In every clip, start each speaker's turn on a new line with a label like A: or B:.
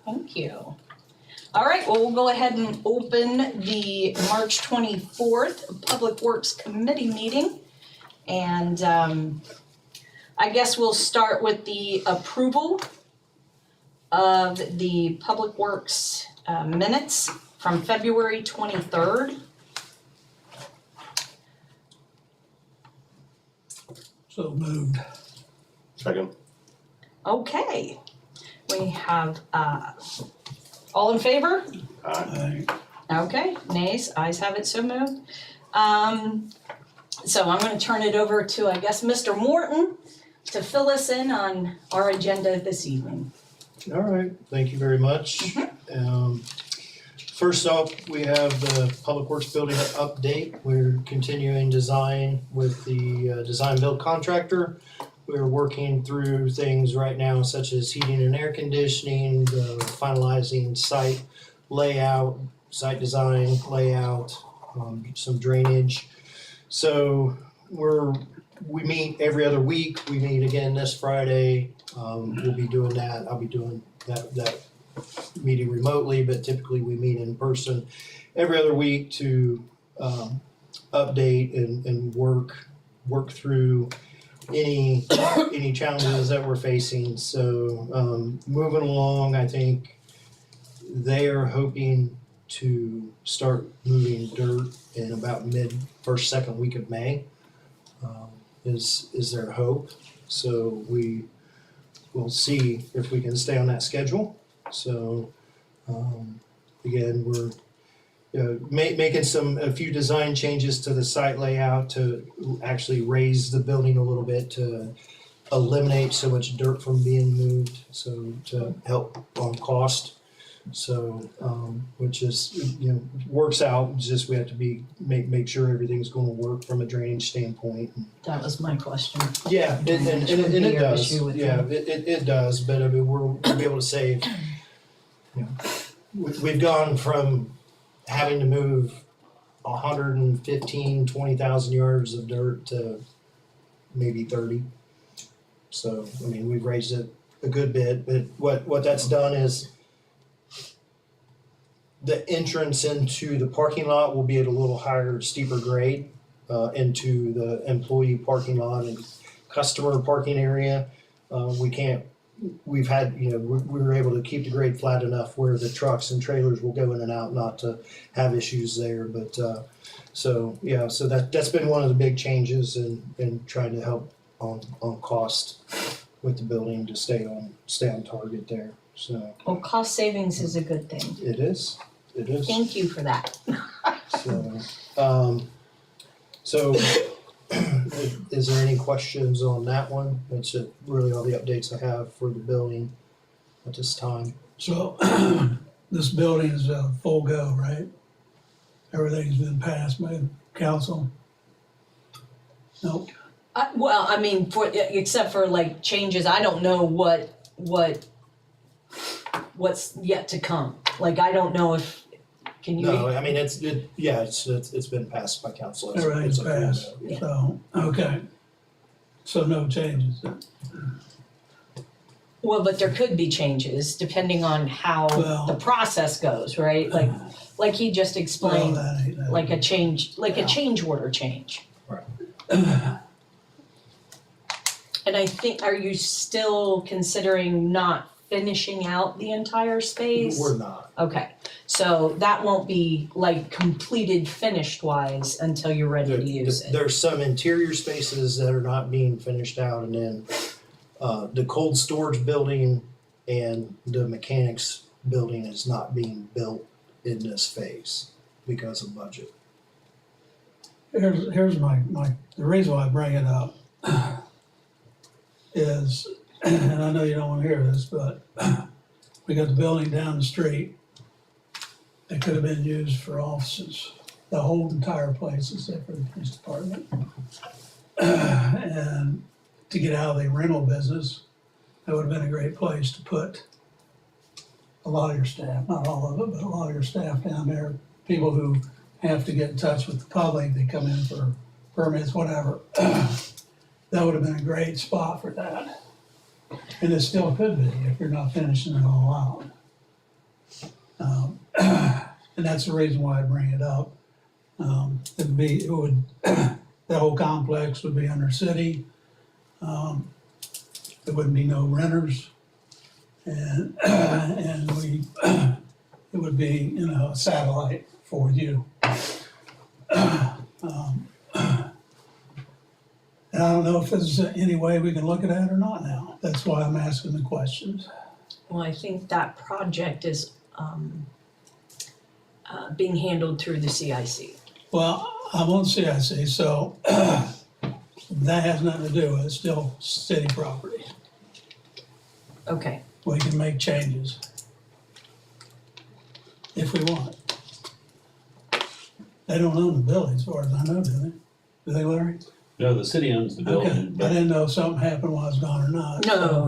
A: Thank you. All right, well, we'll go ahead and open the March 24th Public Works Committee meeting. And I guess we'll start with the approval of the Public Works minutes from February 23rd.
B: So moved.
C: Second.
A: Okay, we have, all in favor?
C: Aye.
A: Okay, nays, ayes have it, so moved. So I'm gonna turn it over to, I guess, Mr. Morton to fill us in on our agenda this evening.
D: All right, thank you very much. First up, we have the Public Works Building update. We're continuing design with the design build contractor. We're working through things right now such as heating and air conditioning, finalizing site layout, site design, layout, some drainage. So we meet every other week. We meet again this Friday. We'll be doing that. I'll be doing that meeting remotely, but typically we meet in person every other week to update and work through any challenges that we're facing. So moving along, I think they are hoping to start moving dirt in about first, second week of May, is their hope. So we will see if we can stay on that schedule. So again, we're making a few design changes to the site layout to actually raise the building a little bit to eliminate so much dirt from being moved, so to help on cost. So which is, works out. It's just we have to make sure everything's going to work from a drainage standpoint.
A: That was my question.
D: Yeah, and
A: Shouldn't be
D: it
A: an
D: does.
A: issue with
D: Yeah,
A: that.
D: it does. But I mean, we'll be able to save. We've gone from having to move 20,000 yards of dirt to maybe 30. So I mean, we've raised it a good bit. But what that's done is the entrance into the parking lot will be at a little higher, steeper grade into the employee parking lot and customer parking area. We were able to keep the grade flat enough where the trucks and trailers will go in and out, not to have issues there. But so that's been one of the big changes in trying to help on cost with the building to stay on target there. So
A: Well, cost savings is a good thing.
D: it is.
A: Thank you for that.
D: So is there any questions on that one? That's really all the updates I have for the building at this time.
B: So this building is a full go, right? Everything's been passed by council? Nope.
A: Well, I mean, except for like changes, I don't know what's yet to come. Like, I don't know if, can you?
D: No, I mean, it's been passed by council.
B: Everything's
D: It's a full go.
B: passed,
A: Yeah.
B: so, okay. So no changes.
A: Well, but there could be changes depending on how
B: Well-
A: the process goes, right? Like he just
B: Well,
A: explained,
B: that ain't that.
A: like a change, like a
B: Yeah.
A: change order change.
D: Right.
A: And I think, are you still considering not finishing out the entire space?
D: We're not.
A: Okay, so that won't be like completed finished wise until you're ready to use it.
D: There's some interior spaces that are not being finished out, and then the cold storage building and the mechanics building is not being built in this phase because of budget.
B: Here's the reason why I bring it up is, and I know you don't wanna hear this, but we got the building down the street that could have been used for offices. The whole entire place is there for the police department. And to get out of the rental business, that would have been a great place to put a lot of your staff, not all of it, but a lot of your staff down there, people who have to get in touch with the public, they come in for permits, whatever. That would have been a great spot for that. And it still could be if you're not finishing it all out. And that's the reason why I bring it up. It would, the whole complex would be under city. There wouldn't be no renters. And, it would be, you know, a satellite for you. And I don't know if there's any way we can look at that or not now. That's why I'm asking the questions.
A: Well, I think that project is being handled through the CIC.
B: Well, I'm on CIC, so that has nothing to do with it, it's still city property.
A: Okay,
B: We can make changes if we want. They don't own the building as far as I know, do they? Do they, Larry?
E: No, the city owns the
B: Okay,
E: building,
B: I
E: but
B: didn't know if something happened while I was gone or not.
A: no.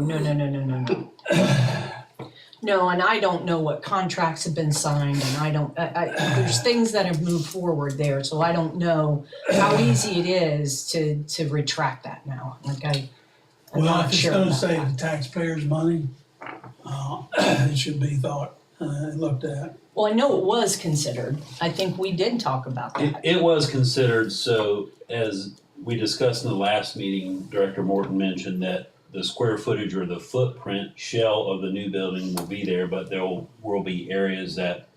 A: No, and I don't know what contracts have been signed, and there's things that have moved forward there, so I don't know how easy it is to retract that now, like I'm
B: Well,
A: not
B: if it's
A: sure
B: gonna
A: about
B: save
A: that.
B: the taxpayers' money, it should be thought, and looked at.
A: Well, I know it was considered, I think we did talk about
E: it,
A: that.
E: it was considered, so as we discussed in the last meeting, Director Morton mentioned that the square footage or the footprint shell of the new building will be there, but there will be areas that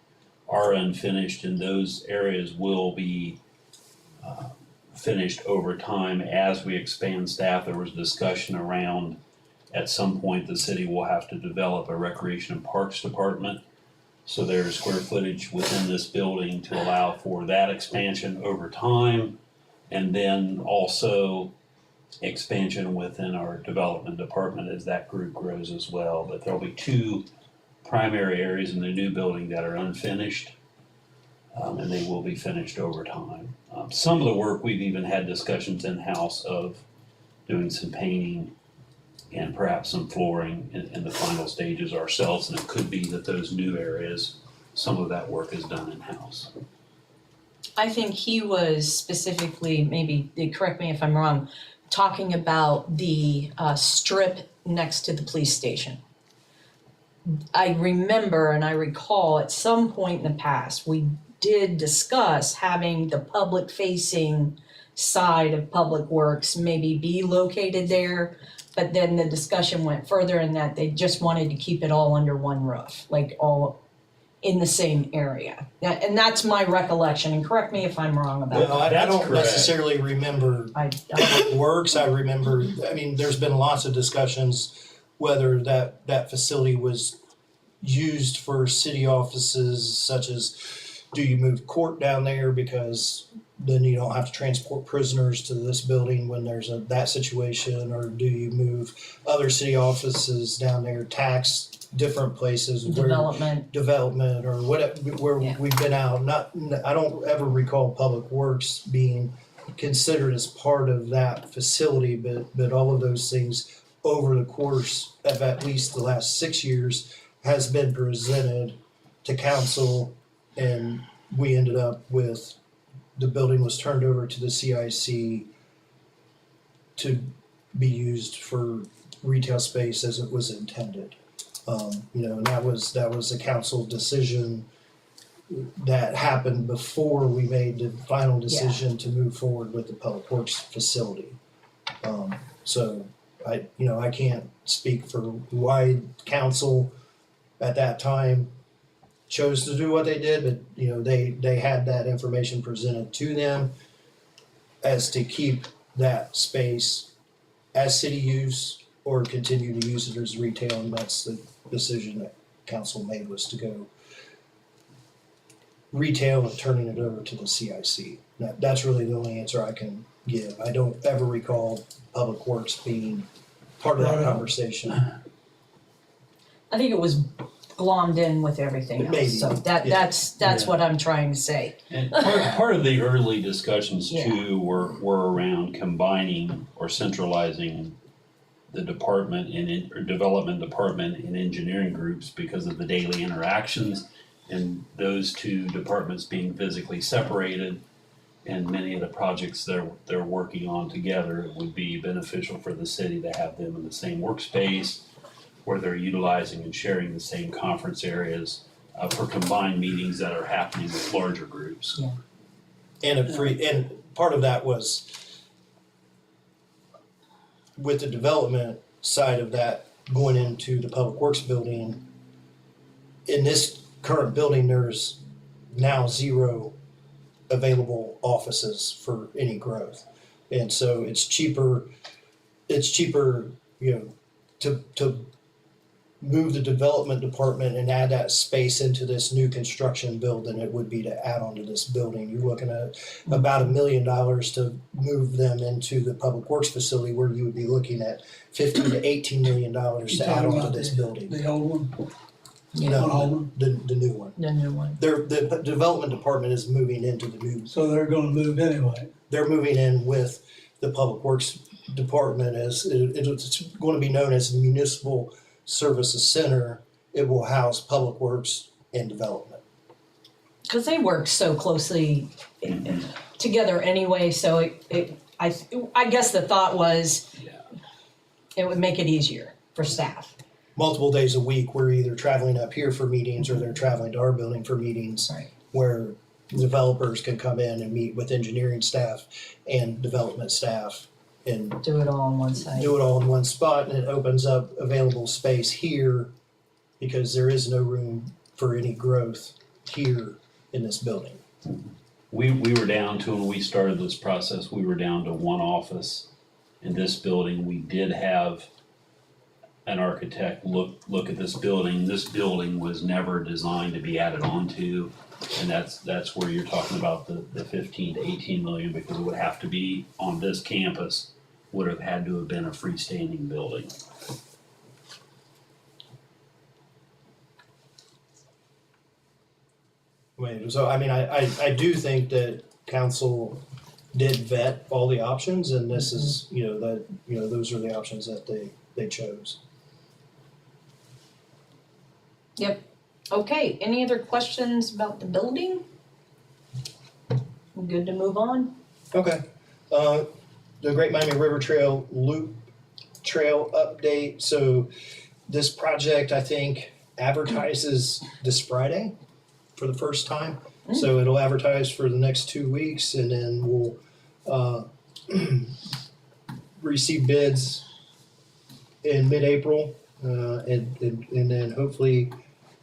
E: are unfinished, and those areas will be finished over time as we expand staff. There was discussion around, at some point, the city will have to develop a recreation and parks department. So there's square footage within this building to allow for that expansion over time. And then also expansion within our development department as that group grows as well. But there'll be two primary areas in the new building that are unfinished. And they will be finished over time. Some of the work, we've even had discussions in-house of doing some painting and perhaps some flooring in the final stages ourselves. And it could be that those new areas, some of that work is done in-house.
A: I think he was specifically, maybe, correct me if I'm wrong, talking about the strip next to the police station. I remember and I recall at some point in the past, we did discuss having the public facing side of Public Works maybe be located there. But then the discussion went further in that they just wanted to keep it all under one roof, like all in the same area. And that's my recollection, and correct me if I'm wrong about
D: Well,
A: that.
D: I
E: That's
D: don't
E: correct.
D: necessarily remember
A: I
D: Public Works. I remember, I mean, there's been lots of discussions whether that facility was used for city offices, such as, do you move court down there because then you don't have to transport prisoners to this building when there's that situation, or do you move other city offices down there, tax different places where development or whatever, where
A: Yeah.
D: we've been out. I don't ever recall Public Works being considered as part of that facility, but all of those things over the course of at least the last 6 years has been presented to council, and we ended up with, the building was turned over to the CIC to be used for retail space as it was intended. And that was a council decision that happened before we made the final decision to move forward with the Public Works facility. So I can't speak for why council at that time chose to do what they did, but they had that information presented to them as to keep that space as city use or continue to use it as retail, and that's the decision that council made, was to go retail and turning it over to the CIC. That's really the only answer I can give. I don't ever recall Public Works being part of that conversation.
A: I think it was glommed in with everything else,
D: Maybe,
A: so
D: yeah.
A: that's
E: Yeah.
A: what I'm trying to say.
E: And part of the early discussions
A: Yeah.
E: too were around combining or centralizing the department or development department and engineering groups because of the daily interactions, and those two departments being physically separated, and many of the projects they're working on together, it would be beneficial for the city to have them in the same workspace where they're utilizing and sharing the same conference areas. for combined meetings that are happening with larger groups.
D: And part of that was with the development side of that going into the Public Works building. In this current building, there's now 0 available offices for any growth. And so it's cheaper, you know, to move the development department and add that space into this new construction build than it would be to add on to this building. You're looking at about $1 million to move them into the Public Works facility, where you would be looking at $15 to $18 million
B: You
D: to add
B: talking
D: on to
B: about
D: this building.
B: the old one?
D: No,
B: old one?
D: the new one.
A: The new one.
D: The development department is moving into the new,
B: So they're gonna move anyway.
D: they're moving in with the Public Works department as, it's going to be known as the Municipal Services Center. It will house Public Works and Development.
A: Because they work so closely together anyway, so I guess the thought was
E: Yeah.
A: it would make it easier for staff.
D: Multiple days a week, we're either traveling up here for meetings or they're traveling to our building for meetings.
A: Right.
D: Where developers can come in and meet with engineering staff and development staff and
A: Do it all on one site.
D: do it all in one spot, and it opens up available space here because there is no room for any growth here in this building.
E: We were down to, when we started this process, we were down to 1 office in this building. We did have an architect look at this building. This building was never designed to be added onto, and that's where you're talking about the 15 to 18 million, because it would have to be on this campus, would have had to have been a freestanding building.
D: So, I mean, I do think that council did vet all the options, and this is, those are the options that they chose.
A: Yep. Okay, any other questions about the building? Good to move on?
D: Okay. The Great Miami River Trail Loop Trail update. So this project, I think, advertises this Friday for the first time. So it'll advertise for the next 2 weeks, and then we'll receive bids in mid-April. And then hopefully,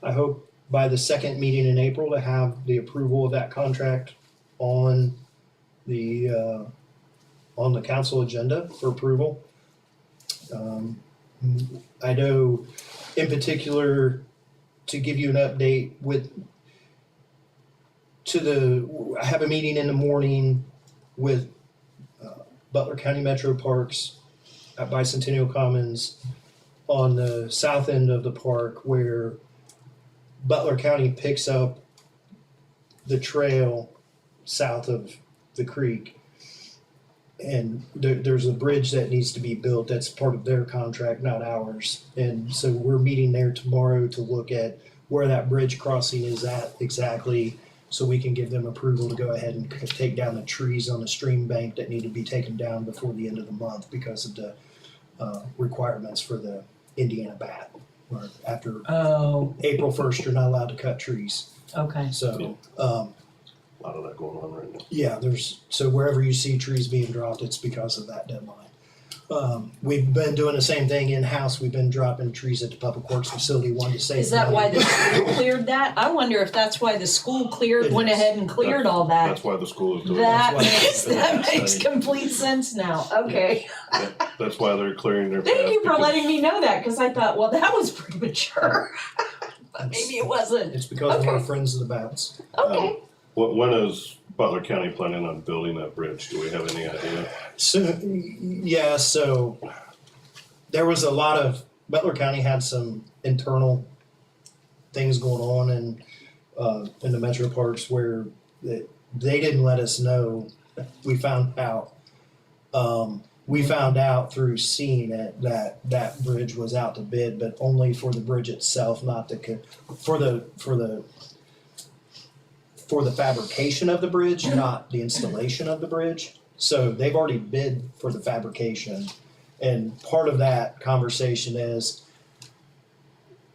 D: I hope by the second meeting in April to have the approval of that contract on the council agenda for approval. I know in particular, to give you an update I have a meeting in the morning with Butler County Metro Parks at Bicentennial Commons on the south end of the park, where Butler County picks up the trail south of the creek. And there's a bridge that needs to be built. That's part of their contract, not ours. And so we're meeting there tomorrow to look at where that bridge crossing is at exactly, so we can give them approval to go ahead and take down the trees on the stream bank that need to be taken down before the end of the month because of the requirements for the Indiana bat. Or after
A: Oh,
D: April 1st, you're not allowed to cut trees.
A: okay.
D: So,
C: A lot of that going on right now.
D: yeah, so wherever you see trees being dropped, it's because of that deadline. We've been doing the same thing in-house. We've been dropping trees at the Public Works facility, one to save
A: Is that
D: money.
A: why the school cleared that? I wonder if that's why the school
D: It
A: went
D: is.
A: ahead and cleared all that.
C: That's why the school is doing
A: That
C: that.
A: makes complete sense now, okay.
C: That's why they're clearing their path.
A: Thank you for
C: because-
A: letting me know that, cause I thought, well, that was premature. But maybe it wasn't.
D: It's because we're
A: Okay.
D: friends of the bats.
A: Okay.
C: When is Butler County planning on building that bridge? Do we have any idea?
D: So there was a lot of, Butler County had some internal things going on in the metro parks where they didn't let us know. We found out through seeing it that bridge was out to bid, but only for the bridge itself, not for the fabrication of the bridge, not the installation of the bridge. So they've already bid for the fabrication. And part of that conversation is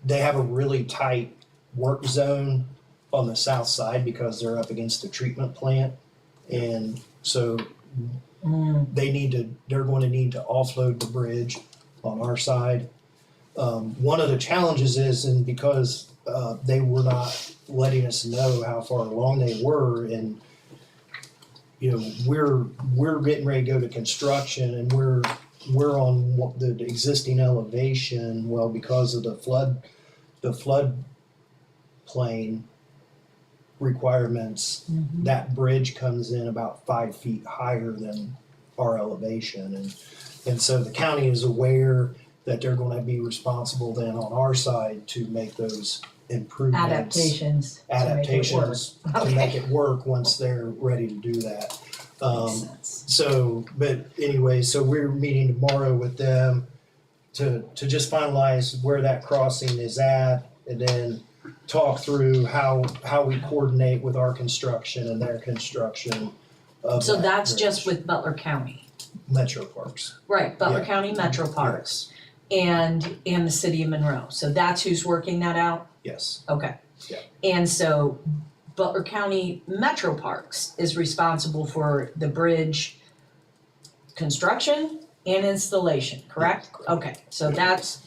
D: they have a really tight work zone on the south side because they're up against the treatment plant. And so they're going to need to offload the bridge on our side. One of the challenges is, and because they were not letting us know how far along they were, and we're getting ready to go to construction, and we're on the existing elevation. Well, because of the flood plain requirements, that bridge comes in about 5 feet higher than our elevation, and so the county is aware that they're going to be responsible then on our side to make those improvements.
A: Adaptations
D: To make it work once they're ready to do that.
A: Makes sense.
D: So, but anyway, so we're meeting tomorrow with them to just finalize where that crossing is at, and then talk through how we coordinate with our construction and their construction of
A: So
D: that
A: that's
D: bridge.
A: just with Butler County,
D: Metro Parks.
A: right, Butler
D: Yeah.
A: County Metro Parks and the city of Monroe, so that's who's working that out?
D: Yes,
A: Okay.
D: Yeah.
A: And so Butler County Metro Parks is responsible for the bridge construction and installation, correct? Okay, so that's,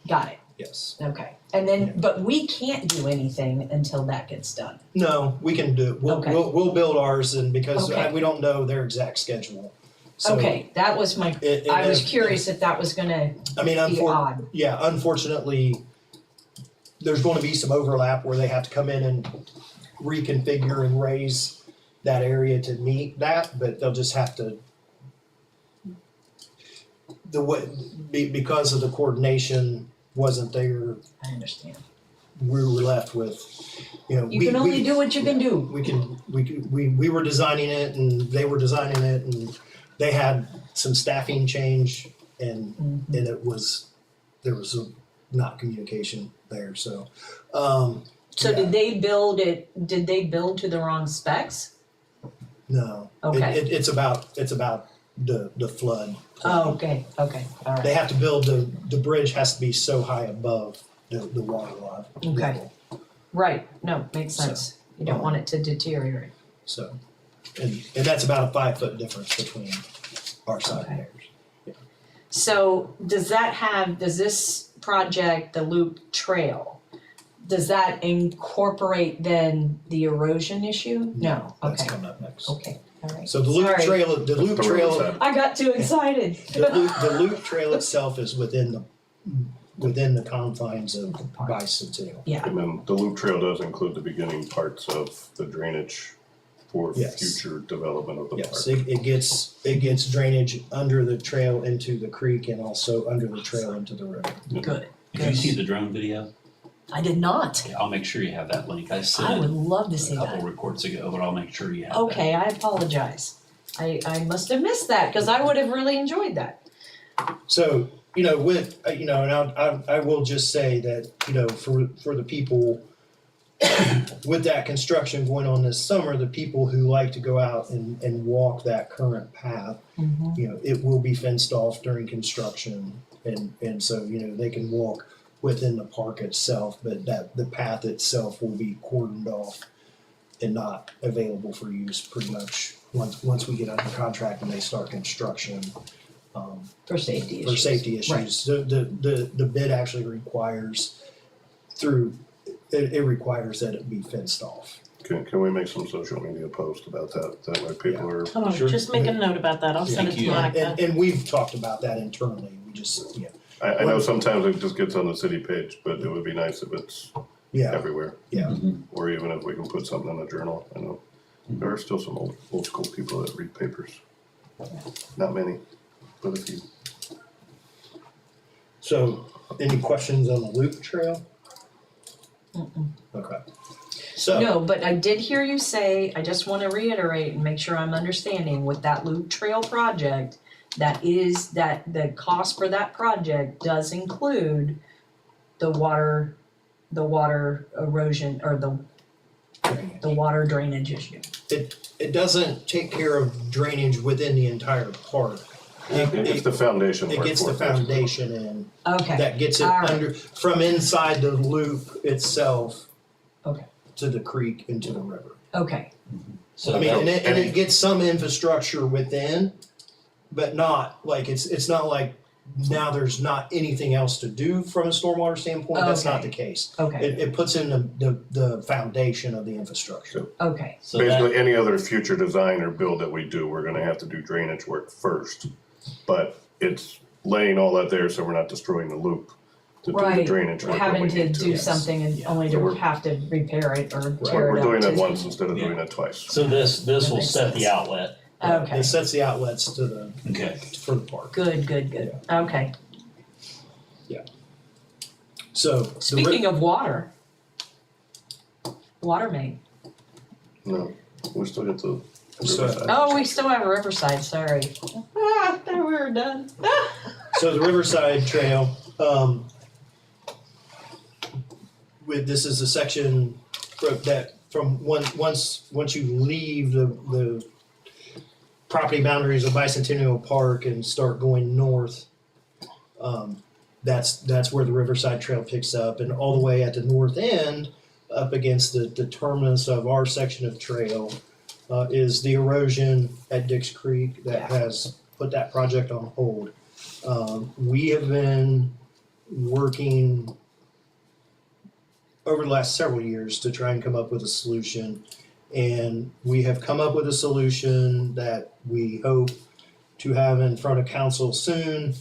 A: got it,
D: yes.
A: okay. And
D: Yeah.
A: then, but we can't do anything until that gets done.
D: No, we can do,
A: Okay.
D: we'll build ours, and because
A: Okay.
D: we don't know their exact schedule. So
A: Okay, that was my, I was curious if that was gonna
D: I mean,
A: be odd.
D: unfortunately, there's going to be some overlap where they have to come in and reconfigure and raise that area to meet that, but they'll just have to. Because of the coordination wasn't there,
A: I understand.
D: we were left with,
A: You can only do what you can do.
D: We were designing it, and they were designing it, and they had some staffing change, and
A: Mm-hmm.
D: there was not communication there, so.
A: So
D: yeah.
A: did they build to the wrong specs?
D: No.
A: Okay.
D: It's about the flood.
A: Oh, okay, all
D: They
A: right,
D: have to build, the bridge has to be so high above the water line.
A: Okay.
D: level.
A: right, no, makes sense. You don't want it to deteriorate.
D: So, and that's about a 5 foot difference between our side and
A: Okay.
D: theirs.
A: So does this project, the loop trail, does that incorporate then the erosion issue? No,
D: That's
A: okay,
D: coming up next.
A: okay, all right.
D: So the loop
A: Sorry.
D: trail,
C: Sorry.
A: I got too excited.
D: the loop trail itself is within the confines of Bicentennial.
A: Yeah,
C: And then the loop trail does include the beginning parts of the drainage for
D: Yes.
C: future development of the park.
D: Yes, it gets drainage under the trail into the creek and also under the trail into the river.
A: good.
E: Did you see the drone video?
A: I did not.
E: Yeah, I'll make sure you have that link. I
A: I
E: sent
A: would
E: it
A: love to
E: a
A: see
E: couple
A: that.
E: reports ago, but I'll make sure you have that.
A: Okay, I apologize. I must have missed that, cause I would have really enjoyed that.
D: So, with, and I will just say that, for the people, with that construction going on this summer, the people who like to go out and walk that current path, it will be fenced off during construction. And so, they can walk within the park itself, but the path itself will be cordoned off and not available for use pretty much once we get under contract and they start construction.
A: For safety issues.
D: For safety issues. The bid actually requires it requires that it be fenced off.
C: Can we make some social media post about that? That way people are,
F: Come on,
E: Sure.
F: just make a note about that, I'll send it
E: Thank
F: to
E: you.
F: Monica.
D: And we've talked about that internally, we just,
C: I know sometimes it just gets on the city page, but it would be nice if it's
D: yeah,
C: everywhere.
D: yeah.
E: Mhm.
C: Or even if we can put something in the journal. I know there are still some old school people that read papers. Not many, but a few.
D: So, any questions on the loop trail?
A: Mm-mm.
D: Okay. So,
A: No, but I did hear you say, I just wanna reiterate and make sure I'm understanding with that loop trail project, that the cost for that project does include the water erosion or the water drainage issue.
D: it doesn't take care of drainage within the entire park.
C: It's the foundation
D: It
C: work
D: gets
C: for
D: the
C: it, basically.
D: foundation in,
A: Okay,
D: that gets it
A: All right.
D: under, from inside the loop itself,
A: Okay.
D: to the creek and to the river.
A: Okay,
E: So
D: I mean,
E: that-
D: and it gets some infrastructure within, but not, like, it's not like now there's not anything else to do from a stormwater standpoint, that's not
A: Okay.
D: the case.
A: okay,
D: It puts in the foundation of the infrastructure.
A: okay,
E: so that,
C: Basically, any other future design or build that we do, we're gonna have to do drainage work first. But it's laying all that there so we're not destroying the loop to do the
A: right,
C: drainage work when
A: having
C: we
A: to
C: need
A: do
C: to.
D: yes.
A: something and
D: Yeah.
A: only
C: So
A: to
C: we're-
A: have to repair it or tear
C: We're
A: it up
C: doing
A: to.
C: that once instead of
E: Yeah.
C: doing that twice.
E: so this
A: That
E: will
A: makes
E: set the
A: sense.
E: outlet.
A: Okay,
D: It sets the outlets to the,
E: Okay.
D: for the park.
A: good, good, good, okay.
D: So. the ri-
A: Speaking of water, water main.
C: No, we still get the
D: So-
C: riverside.
A: Oh, we still have Riverside, sorry. Ah, there we were done.
D: So the Riverside Trail, this is a section that from once you leave the property boundaries of Bicentennial Park and start going north, that's where the Riverside Trail picks up, and all the way at the north end, up against the terminus of our section of trail, is the erosion at Dix Creek that has put that project on hold. We have been working over the last several years to try and come up with a solution. And we have come up with a solution that we hope to have in front of council soon,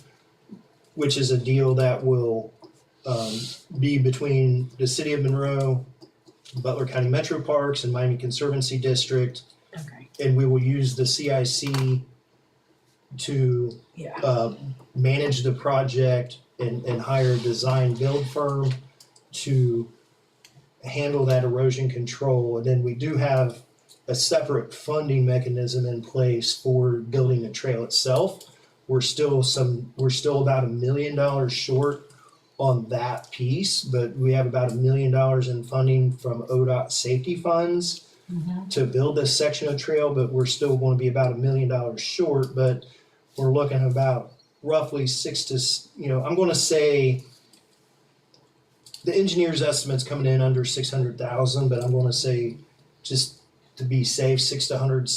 D: which is a deal that will be between the city of Monroe, Butler County Metro Parks, and Miami Conservancy District.
A: Okay,
D: And we will use the CIC to
A: yeah,
D: manage the project and hire a design build firm to handle that erosion control. And then we do have a separate funding mechanism in place for building the trail itself. We're still about $1 million short on that piece, but we have about $1 million in funding from ODOT safety funds to build this section of trail, but we're still going to be about $1 million short. But we're looking at about roughly I'm going to say the engineer's estimate's coming in under 600,000, but I'm going to say, just to be safe, 600 to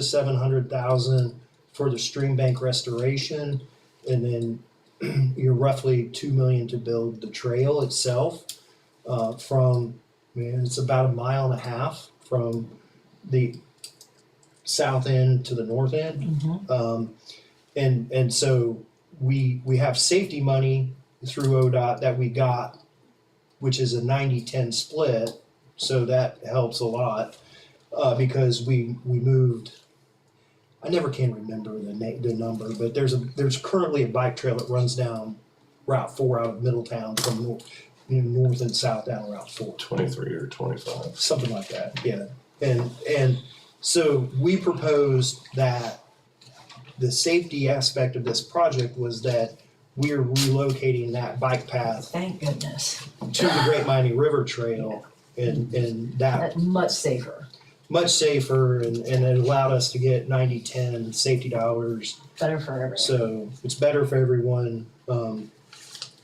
D: 700,000 for the stream bank restoration, and then you're roughly 2 million to build the trail itself. It's about 1.5 miles from the south end to the north end. And so we have safety money through ODOT that we got, which is a 90-10 split, so that helps a lot, because we moved, I never can remember the number, but there's currently a bike trail that runs down Route 4 out of Middletown from north and south down Route 4.
C: 23 or 25.
D: Something like that, yeah. And so we proposed that the safety aspect of this project was that we're relocating that bike path
A: thank goodness,
D: to the Great Miami River Trail, and that
A: that's much safer,
D: much safer, and it allowed us to get 90-10 safety dollars.
A: better for everyone.
D: So it's better for everyone.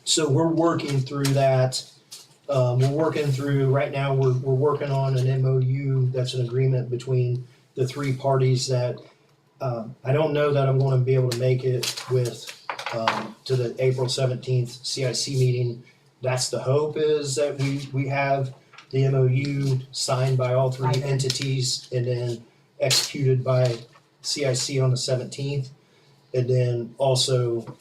D: So we're working through that. Right now, we're working on an MOU, that's an agreement between the three parties that, I don't know that I'm gonna be able to make it to the April 17th CIC meeting. That's the hope, is that we have the MOU signed by all three
A: Okay.
D: entities and then executed by CIC on the 17th. And then also,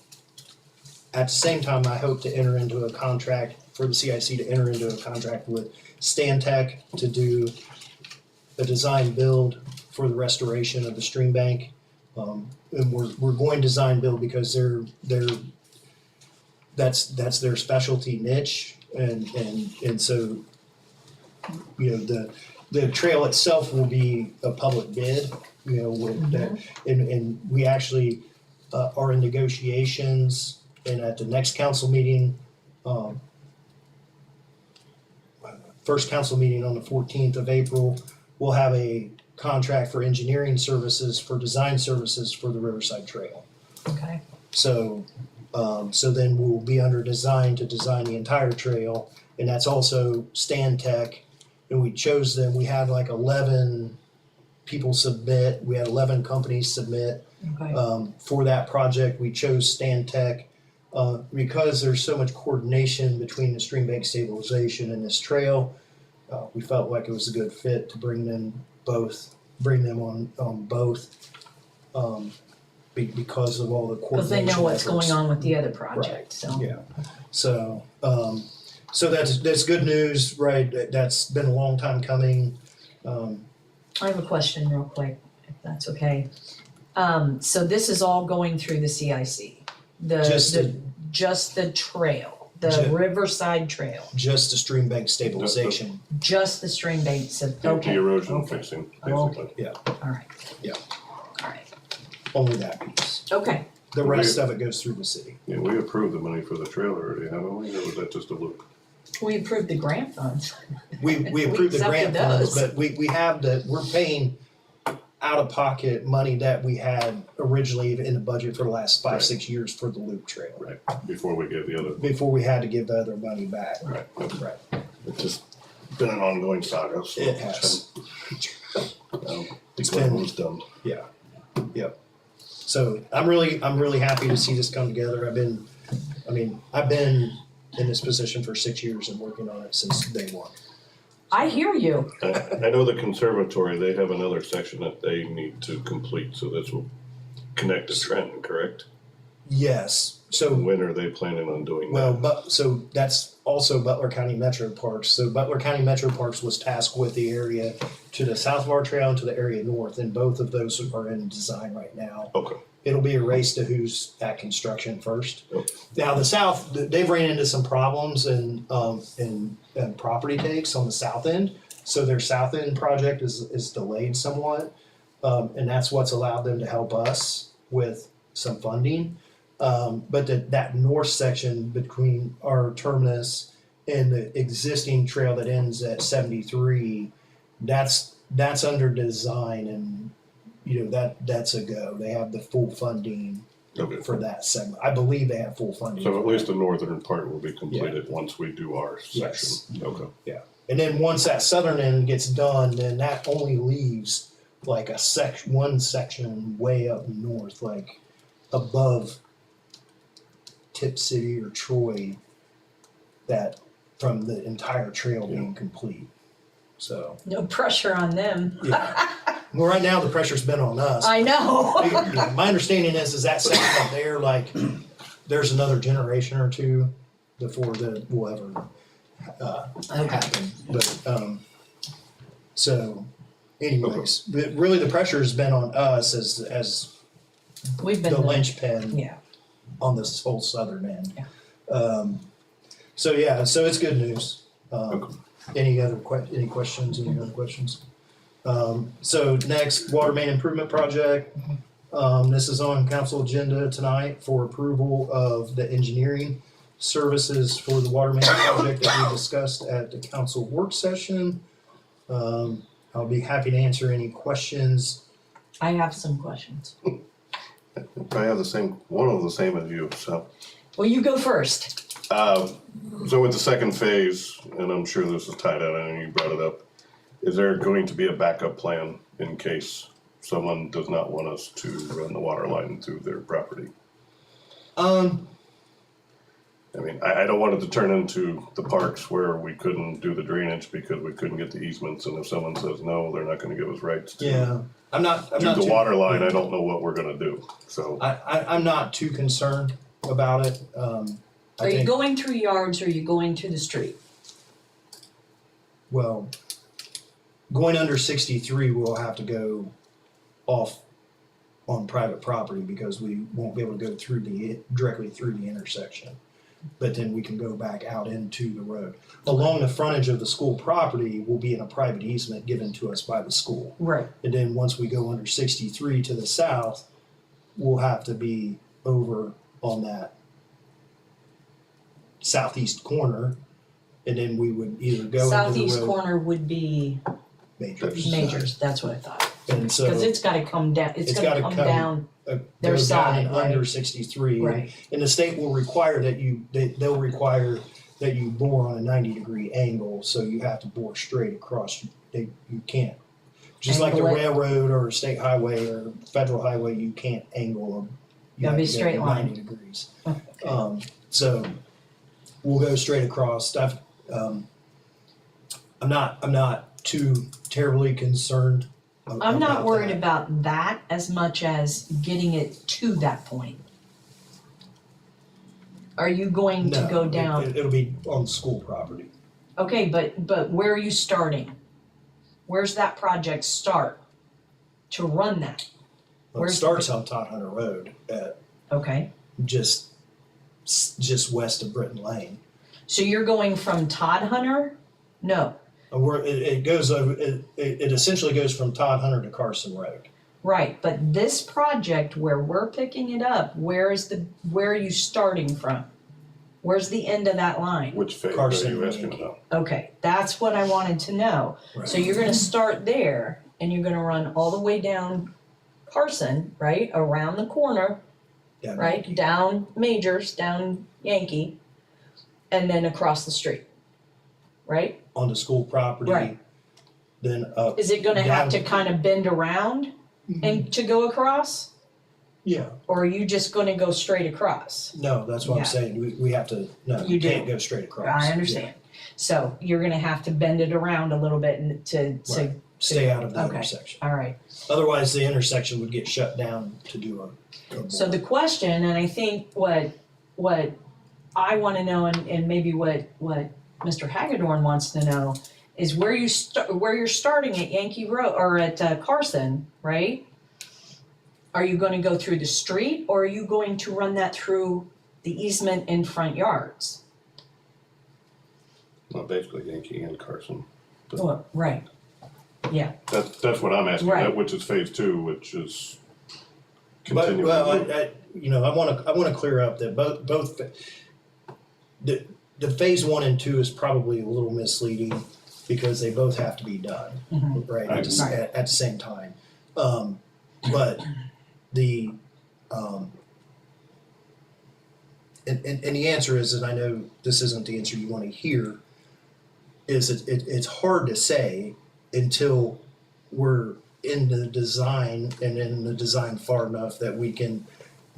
D: at the same time, I hope to enter into a contract for the CIC to enter into a contract with Stantec to do a design build for the restoration of the stream bank. And we're going design build because that's their specialty niche, and so the trail itself will be a public bid, with that, and we actually are in negotiations, and at the next council meeting, first council meeting on the 14th of April, we'll have a contract for engineering services, for design services for the Riverside Trail.
A: Okay,
D: So then we'll be under design to design the entire trail, and that's also Stantec and we chose them. We had like 11 people submit. We had 11 companies submit
A: Okay.
D: for that project. We chose Stantec because there's so much coordination between the stream bank stabilization and this trail. We felt like it was a good fit to bring them on both because of all the
A: Because
D: coordination.
A: they know what's
D: efforts.
A: going on with the other project, so.
D: Yeah, so, so that's good news, right? That's been a long time coming.
A: I have a question real quick, if that's okay. So this is all going through the CIC? Just the trail, the
D: Ju-
A: Riverside Trail,
D: Just the stream bank stabilization.
A: just the stream banks of,
C: The
A: okay,
C: erosion
A: okay.
C: fixing,
A: Okay.
C: basically.
A: Alright.
D: Yeah.
A: Alright,
D: Only that piece.
A: okay,
D: The rest of it goes through the city.
C: Yeah, we approved the money for the trail already, haven't we, or was that just a loop?
A: we approved the grant funds.
D: We approved the grant
A: accepted
D: funds,
A: those.
D: but we have we're paying out of pocket money that we had originally in the budget for the last 5-6 years for the loop trail.
C: Right, before we gave the other,
D: Before we had to give the other money back.
C: right, okay.
D: Right.
C: It's just been an ongoing saga, so.
D: It has.
C: It's
D: been-
C: when it was done.
D: Yeah, yep. So I'm really happy to see this come together. I've been in this position for 6 years and working on it since day one.
A: I hear you,
C: I know the conservatory, they have another section that they need to complete, so this will connect to Trenton, correct?
D: Yes, so,
C: When are they planning on doing
D: well,
C: that?
D: so that's also Butler County Metro Parks. So Butler County Metro Parks was tasked with the area to the south of our trail and to the area north, and both of those are in design right now.
C: Okay,
D: It'll be a race to who's at construction first.
C: Okay.
D: Now, the south, they've ran into some problems in property takes on the south end. So their south end project is delayed somewhat. And that's what's allowed them to help us with some funding. But that north section between our terminus and the existing trail that ends at 73, that's under design, and that's a go. They have the full funding
C: okay.
D: for that segment. I believe they have full funding.
C: So at
D: for
C: least
D: that.
C: the northern part will be completed once we do our
D: Yes.
C: section. Okay,
D: And then once that southern end gets done, then that only leaves like one section way up north, like above Tip City or Troy, that from the entire trail being complete. So,
A: no pressure on them,
D: yeah. Well, right now the pressure's been on us.
A: I know.
D: My understanding is that section up there, like, there's another generation or two before will ever happen. But, so anyways, really the pressure's been on us as
A: We've been,
D: the linchpin
A: yeah,
D: on this whole southern end.
A: Yeah.
D: So yeah, so it's good news.
C: Okay.
D: Any other questions? So next, water main improvement project. This is on council agenda tonight for approval of the engineering services for the water main project that we discussed at the council work session. I'll be happy to answer any questions.
A: I have some questions.
C: I have one of the same as you, so.
A: Well, you go first.
C: So with the second phase, and I'm sure this is tied out, I know you brought it up, is there going to be a backup plan in case someone does not want us to run the water line through their property? I mean, I don't want it to turn into the parks where we couldn't do the drainage because we couldn't get the easements, and if someone says no, they're not gonna give us rights to
D: Yeah, I'm not
C: do the
D: too-
C: water line, I don't know what we're gonna do, so.
D: I'm not too concerned about it. I
A: Are you
D: think,
A: going through yards or are you going to the street?
D: well, going under 63, we'll have to go off on private property because we won't be able to go directly through the intersection. But then we can go back out into the road. Along the frontage of the school property will be in a private easement given to us by the school.
A: Right.
D: And then once we go under 63 to the south, we'll have to be over on that southeast corner. And then we would either go into the
A: Southeast
D: road.
A: corner would be
D: Majors.
A: Majors, that's what I thought.
D: And so
A: Cause it's gotta come down, it's
D: It's
A: gotta
D: gotta
A: come
D: come
A: down,
D: their
A: their side,
D: under
A: right?
D: 63.
A: right,
D: And the state will require they'll require that you bore on a 90-degree angle, so you have to bore straight across. You can't. Just like the
A: Angle it.
D: railroad or state highway or federal highway, you can't angle them. You
A: Gotta
D: have
A: be
D: to go
A: straight line.
D: 90 degrees.
A: Okay.
D: So we'll go straight across. I'm not too terribly concerned.
A: I'm not
D: about
A: worried
D: that.
A: about that as much as getting it to that point. Are you going to
D: No,
A: go down?
D: It'll be on school property.
A: Okay, but where are you starting? Where's that project start to run that?
D: Well, it
A: Where's-
D: starts on Todd Hunter Road at
A: Okay,
D: just west of Britton Lane.
A: so you're going from Todd Hunter? No,
D: Where it goes over, it essentially goes from Todd Hunter to Carson Road.
A: right, but this project where we're picking it up, where are you starting from? Where's the end of that line?
C: Which phase are
D: Carson
C: you
D: and
C: asking
D: Yankee.
C: about?
A: Okay, that's what I wanted to know. So you're gonna start there and you're gonna run all the way down Carson, right, around the corner,
D: Yeah,
A: right, down Majors, down Yankee, and then across the street, right?
D: onto school property.
A: Right.
D: Then up.
A: Is it gonna have to
D: down-
A: kind of bend around and to go across?
D: Yeah,
A: Or are you just gonna go straight across?
D: no, that's what
A: Yeah.
D: I'm saying. We have to, no,
A: You
D: you
A: do.
D: can't go straight across.
A: I understand. So you're gonna have to bend it around a little bit and to,
D: Right. Stay out of the
A: Okay.
D: intersection.
A: all right.
D: Otherwise, the intersection would get shut down to do a
A: So the question, and I think what I wanna know and maybe what Mr. Hagedorn wants to know is where you're starting at Yankee Road or at Carson, right? Are you gonna go through the street or are you going to run that through the easement in front yards?
C: Well, basically Yankee and Carson.
A: Oh, right,
C: That's what I'm asking,
A: Right.
C: that which is phase two, which is
D: But,
C: continuing.
D: well, I wanna clear up that both, the phase 1 and 2 is probably a little misleading because they both have to be done,
A: Mhm.
D: right,
C: Right.
D: at the same time. But the, and the answer is, and I know this isn't the answer you wanna hear, is it's hard to say until we're in the design and in the design far enough that we can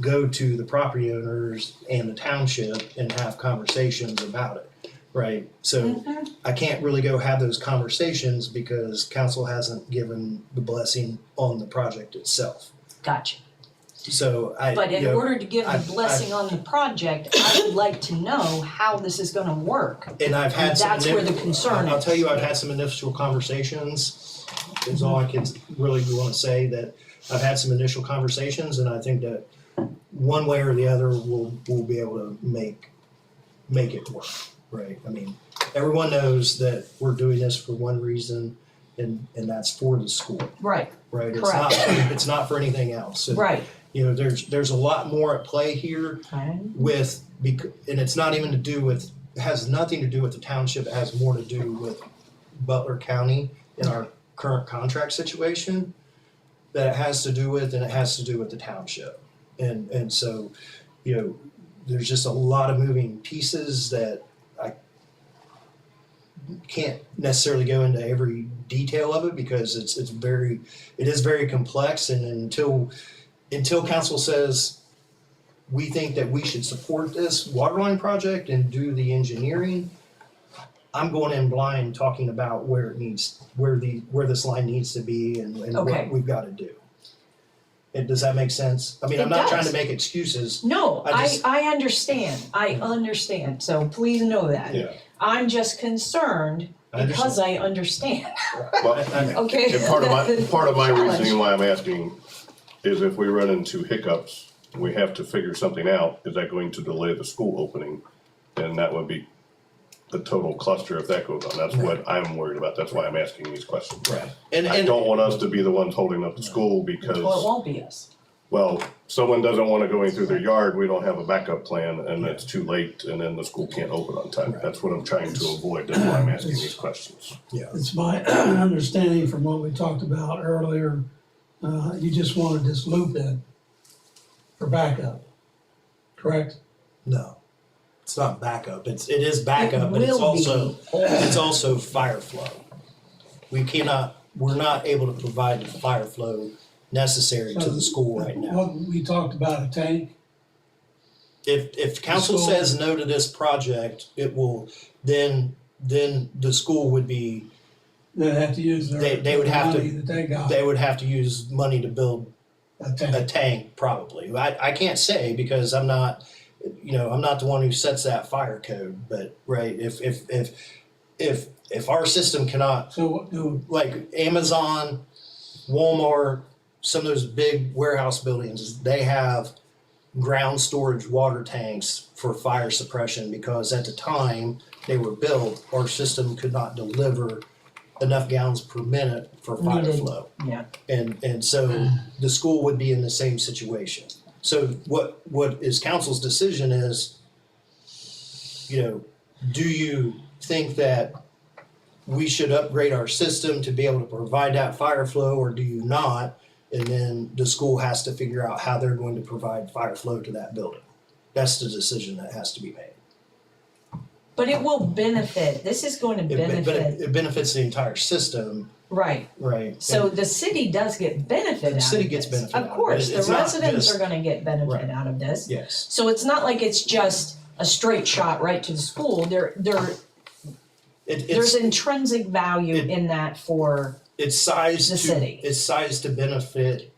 D: go to the property owners and the township and have conversations about it, right? So
A: Mhm.
D: I can't really go have those conversations because council hasn't given the blessing on the project itself.
A: Gotcha.
D: So I,
A: But in
D: you know,
A: order to give the
D: I've-
A: blessing on the project, I would like to know how this is gonna work.
D: and I've had some.
A: That's where the concern
D: I'll
A: is.
D: tell you, I've had some initial conversations, is all I can really wanna say, that I've had some initial conversations, and I think that one way or the other, we'll be able to make it work, right? I mean, everyone knows that we're doing this for one reason, and that's for the school,
A: Right,
D: right?
A: Correct.
D: It's not for anything else. And,
A: right.
D: you know, there's a lot more at play here
A: Okay.
D: and it's not even to do with, it has nothing to do with the township, it has more to do with Butler County in our current contract situation that it has to do with, and it has to do with the township. And so, you know, there's just a lot of moving pieces that I can't necessarily go into every detail of it because it is very complex, and until council says we think that we should support this waterline project and do the engineering, I'm going in blind talking about where this line needs to be and
A: Okay.
D: what we've gotta do. And does that make sense? I mean, I'm
A: It
D: not trying
A: does.
D: to make excuses.
A: No,
D: I just-
A: I understand, so please know that.
C: Yeah.
A: I'm just concerned
D: I
A: because I understand,
C: Well,
A: okay?
C: and part of my
A: Challenge.
C: reasoning why I'm asking is if we run into hiccups, we have to figure something out, is that going to delay the school opening? And that would be a total cluster if that goes on, that's what I'm worried about, that's why I'm asking these questions.
D: Right. And
C: I don't want us to be the ones holding up the school because,
A: Well, it won't be us.
C: well, someone doesn't wanna go in through their yard, we don't have a backup plan, and it's too late, and then the school can't open on time. That's what I'm trying to avoid, that's why I'm asking these questions.
B: It's my understanding from what we talked about earlier, you just wanted this loop in for backup, correct?
D: no. it's not backup, it is backup, but it's also fire flow. We're not able to provide the fire flow necessary to the school right now.
B: Well, we talked about a tank.
D: If council
B: school-
D: says no to this project, it will, then the school would be,
B: They'd have to use their
D: They would have to-
B: money that they got,
D: they would have to use money to build
B: a
D: a
B: tank.
D: tank, probably. I can't say because I'm not the one who sets that fire code, but, right, if our system cannot,
B: So what do,
D: like Amazon, Walmart, some of those big warehouse buildings, they have ground storage water tanks for fire suppression because at the time they were built, our system could not deliver enough gallons per minute for fire
A: Needed.
D: flow.
A: Yeah.
D: And so the school would be in the same situation. So what is council's decision is, do you think that we should upgrade our system to be able to provide that fire flow, or do you not? And then the school has to figure out how they're going to provide fire flow to that building. That's the decision that has to be made.
A: But it will benefit, this is going to
D: But
A: benefit,
D: it benefits the entire system,
A: right.
D: right?
A: So the city does get benefit out of
D: The
A: this.
D: city gets benefit out of it.
A: Of course, the
D: It's not
A: residents
D: just-
A: are gonna get benefit
D: Right.
A: out of this.
D: Yes.
A: So it's not like it's just a straight shot right to the school. There's intrinsic value
D: it-
A: in that for,
D: It's sized
A: The city.
D: It's sized to benefit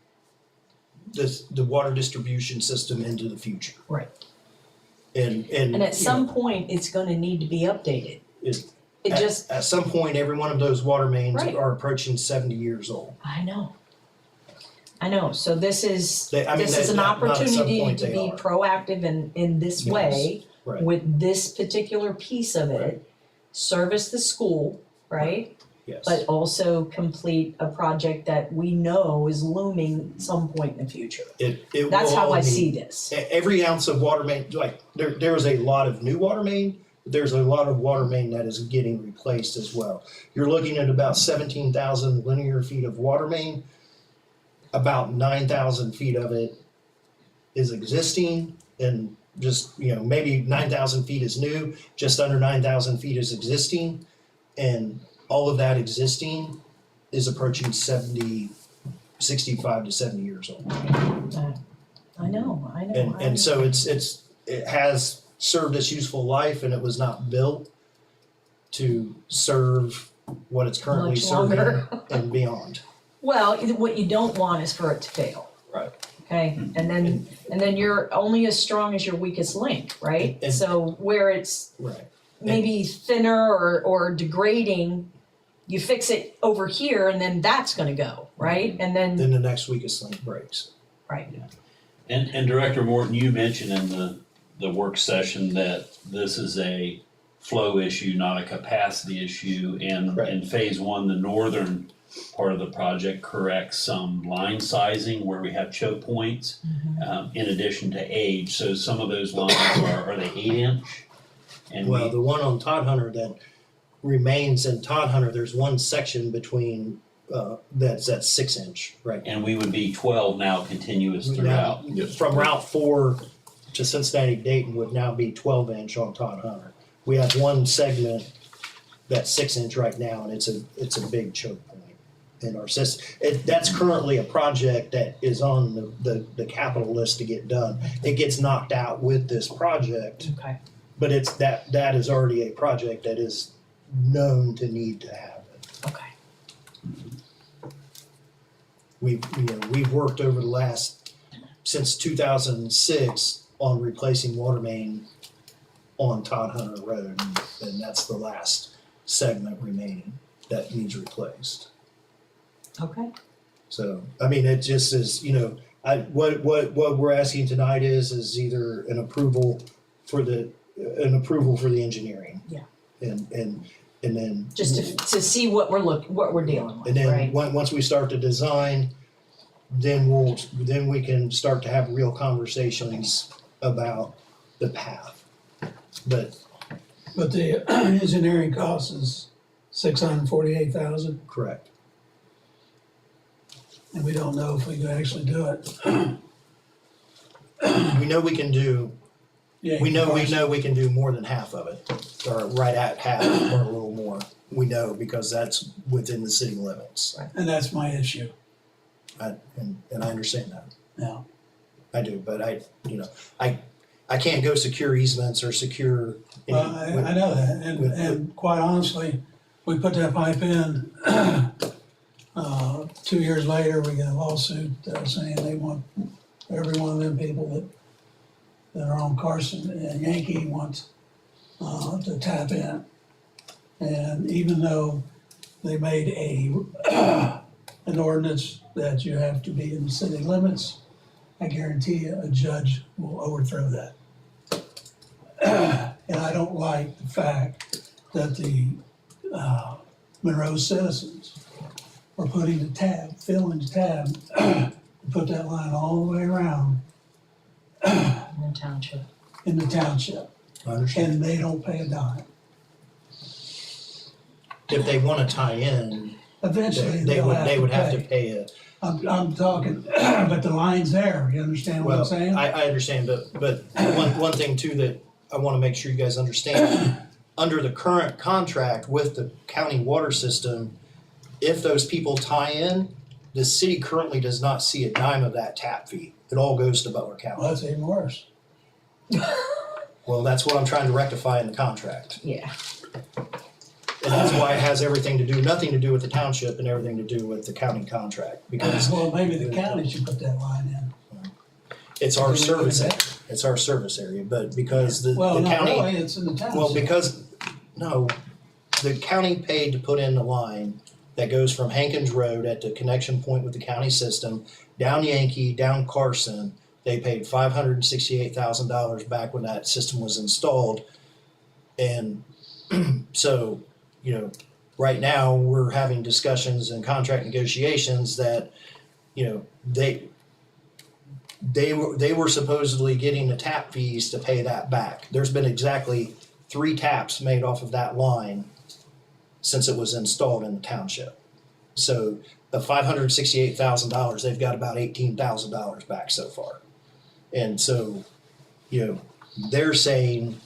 D: the water distribution system into the future.
A: right.
D: And
A: And at
D: you
A: some
D: know,
A: point, it's gonna need to be updated.
D: it-
A: It just,
D: at some point, every one of those water mains
A: Right.
D: are approaching 70 years old.
A: I know. So this is,
D: They- I mean,
A: this is
D: they-
A: an
D: not at some
A: opportunity
D: point
A: to
D: they
A: be
D: are.
A: proactive in this
D: Yes.
A: way.
D: Right.
A: With this particular piece of it, service the school, right?
D: Yes.
A: But also complete a project that we know is looming some point in the future.
D: It
A: That's
D: will
A: how I
D: all
A: see
D: need-
A: this.
D: Every ounce of water main, like there is a lot of new water main, but there's a lot of water main that is getting replaced as well. You're looking at about 17,000 linear feet of water main. About 9,000 feet of it is existing, and just, maybe 9,000 feet is new, just under 9,000 feet is existing. And all of that existing is approaching 65 to 70 years old.
A: I know.
D: And so it has served its useful life, and it was not built to serve what it's currently
A: Much
D: serving
A: longer.
D: and beyond.
A: Well, what you don't want is for it to fail,
D: Right.
A: okay? And then you're only as strong as your weakest link, right?
D: And-
A: So where it's
D: Right.
A: maybe thinner or degrading, you fix it over here and then that's gonna go, right? And then,
D: Then the next weakest link breaks.
A: right,
E: And Director Morton, you mentioned in the work session that this is a flow issue, not a capacity issue. And
D: Correct.
E: in phase one, the northern part of the project corrects some line sizing where we have choke points, in addition to age. So some of those lines are they 8-inch? And
D: Well, the one on Todd Hunter that remains in Todd Hunter, there's one section between, that's at 6-inch right now.
E: and we would be 12 now continuous
D: Now,
E: throughout.
C: Yes.
D: From Route 4 to Cincinnati Dayton would now be 12-inch on Todd Hunter. We have one segment that's 6-inch right now, and it's a big choke point in our system. That's currently a project that is on the capital list to get done. It gets knocked out with this project,
A: okay.
D: but that is already a project that is known to need to happen.
A: Okay.
D: We've worked over since 2006 on replacing water main on Todd Hunter Road, and that's the last segment remaining that needs replaced.
A: Okay.
D: So, I mean, it just is, what we're asking tonight is either an approval for the engineering.
A: Yeah.
D: And then.
A: Just to see what we're dealing with,
D: And then,
A: right?
D: once we start to design, then we can start to have real conversations about the path. But,
B: But the engineering cost is $648,000,
D: correct,
B: and we don't know if we can actually do it.
D: we know we can do
B: Yeah,
D: We know
B: Carson.
D: we can do more than half of it, or right at half, or a little more. We know because that's within the city limits.
B: And that's my issue,
D: And I understand that.
B: yeah.
D: I do, but I can't go secure easements or secure. any-
B: Well, I know that, and quite honestly, we put that pipe in, 2 years later, we get a lawsuit saying they want, every one of them people that are on Carson and Yankee wants, to tap in. And even though they made an ordinance that you have to be in the city limits, I guarantee you a judge will overthrow that. And I don't like the fact that the Monroe citizens are putting the tab, filling the tab, to put that line all the way around
A: In the township.
B: in the township,
D: I understand.
B: and they don't pay a dime.
D: If they wanna tie in,
B: Eventually,
D: they
B: they'll
D: would have to
B: pay.
D: pay a.
B: I'm talking, but the line's there, you understand what I'm
D: Well,
B: saying?
D: I understand, but one thing too that I wanna make sure you guys understand, under the current contract with the county water system, if those people tie in, the city currently does not see a dime of that tap fee. It all goes to Butler
B: Well,
D: County.
B: that's even worse.
D: Well, that's what I'm trying to rectify in the contract.
A: Yeah.
D: And that's why it has nothing to do with the township and everything to do with the county contract, because
B: Well, maybe the county should put that line in.
D: it's our service area, but because the
B: Well, not
D: county.
B: really, it's in the township.
D: Well, because, no, the county paid to put in the line that goes from Hankins Road at the connection point with the county system, down Yankee, down Carson. They paid $568,000 back when that system was installed. And so, right now, we're having discussions and contract negotiations that, they were supposedly getting the tap fees to pay that back. There's been exactly 3 taps made off of that line since it was installed in the township. So of $568,000, they've got about $18,000 back so far. And so, they're saying,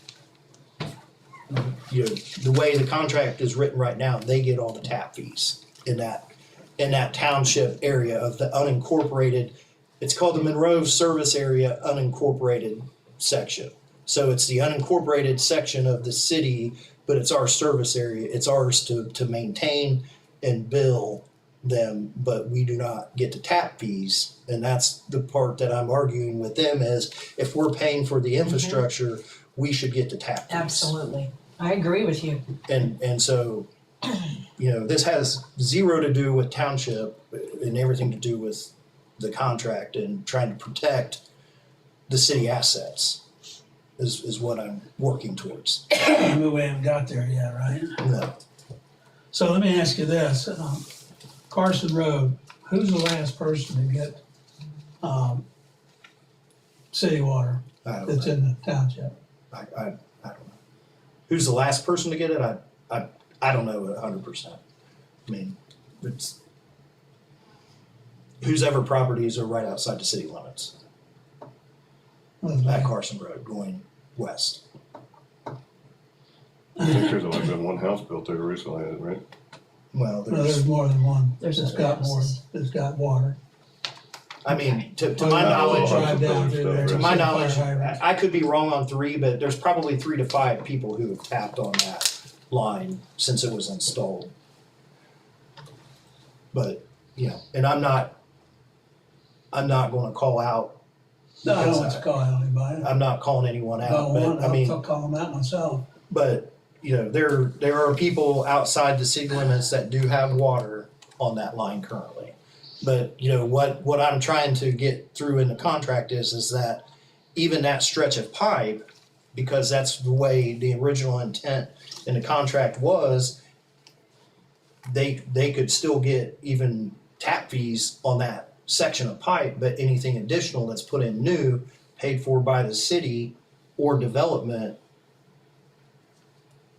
D: the way the contract is written right now, they get all the tap fees in that township area of the unincorporated. It's called the Monroe Service Area Unincorporated section. So it's the unincorporated section of the city, but it's our service area. It's ours to maintain and bill them, but we do not get the tap fees. And that's the part that I'm arguing with them is if we're paying for the infrastructure, we should get the tap fees.
A: Absolutely. I agree with you.
D: And so, this has zero to do with township and everything to do with the contract and trying to protect the city assets is what I'm working towards.
B: Maybe we haven't got there yet, right?
D: No,
B: So let me ask you this, Carson Road, who's the last person to get, city water
D: I don't
B: that's
D: know.
B: in the township?
D: I don't know. Who's the last person to get it? I don't know 100%. I mean, it's whose ever properties are right outside the city limits at Carson Road going west.
C: I think there's only been one house built there recently, right?
D: Well,
B: No, there's more than one
A: There's
B: that's
A: other
B: got more,
A: houses.
B: that's got water.
D: I mean, to
B: Well,
D: my
B: I
D: knowledge,
C: I'll
B: drive down through there.
D: to my
B: see
D: knowledge,
B: fire hydrants.
D: I could be wrong on 3, but there's probably 3 to 5 people who have tapped on that line since it was installed. But, and I'm not gonna call out,
B: No, I don't want to call out anybody.
D: I'm not calling anyone
B: I
D: out,
B: don't
D: but
B: want,
D: I mean,
B: I'll call them out myself.
D: but, there are people outside the city limits that do have water on that line currently. But, what I'm trying to get through in the contract is that even that stretch of pipe, because that's the way the original intent in the contract was, they could still get even tap fees on that section of pipe, but anything additional that's put in new, paid for by the city or development,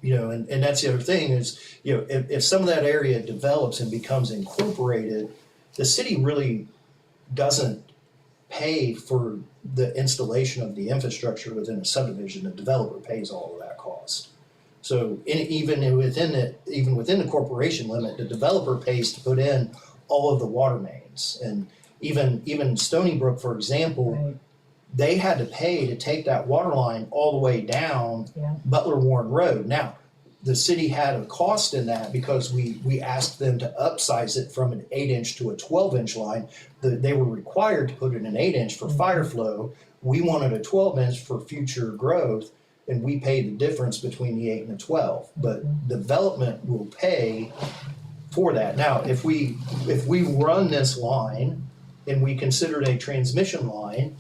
D: and that's the other thing is, if some of that area develops and becomes incorporated, the city really doesn't pay for the installation of the infrastructure within a subdivision. The developer pays all of that cost. So even within the corporation limit, the developer pays to put in all of the water mains. And even Stony Brook, for example,
A: Right.
D: they had to pay to take that water line all the way down
A: Yeah.
D: Butler Warren Road. Now, the city had a cost in that because we asked them to upsize it from an 8-inch to a 12-inch line. They were required to put in an 8-inch for fire flow. We wanted a 12-inch for future growth, and we paid the difference between the 8 and the 12. But development will pay for that. Now, if we run this line and we consider it a transmission line,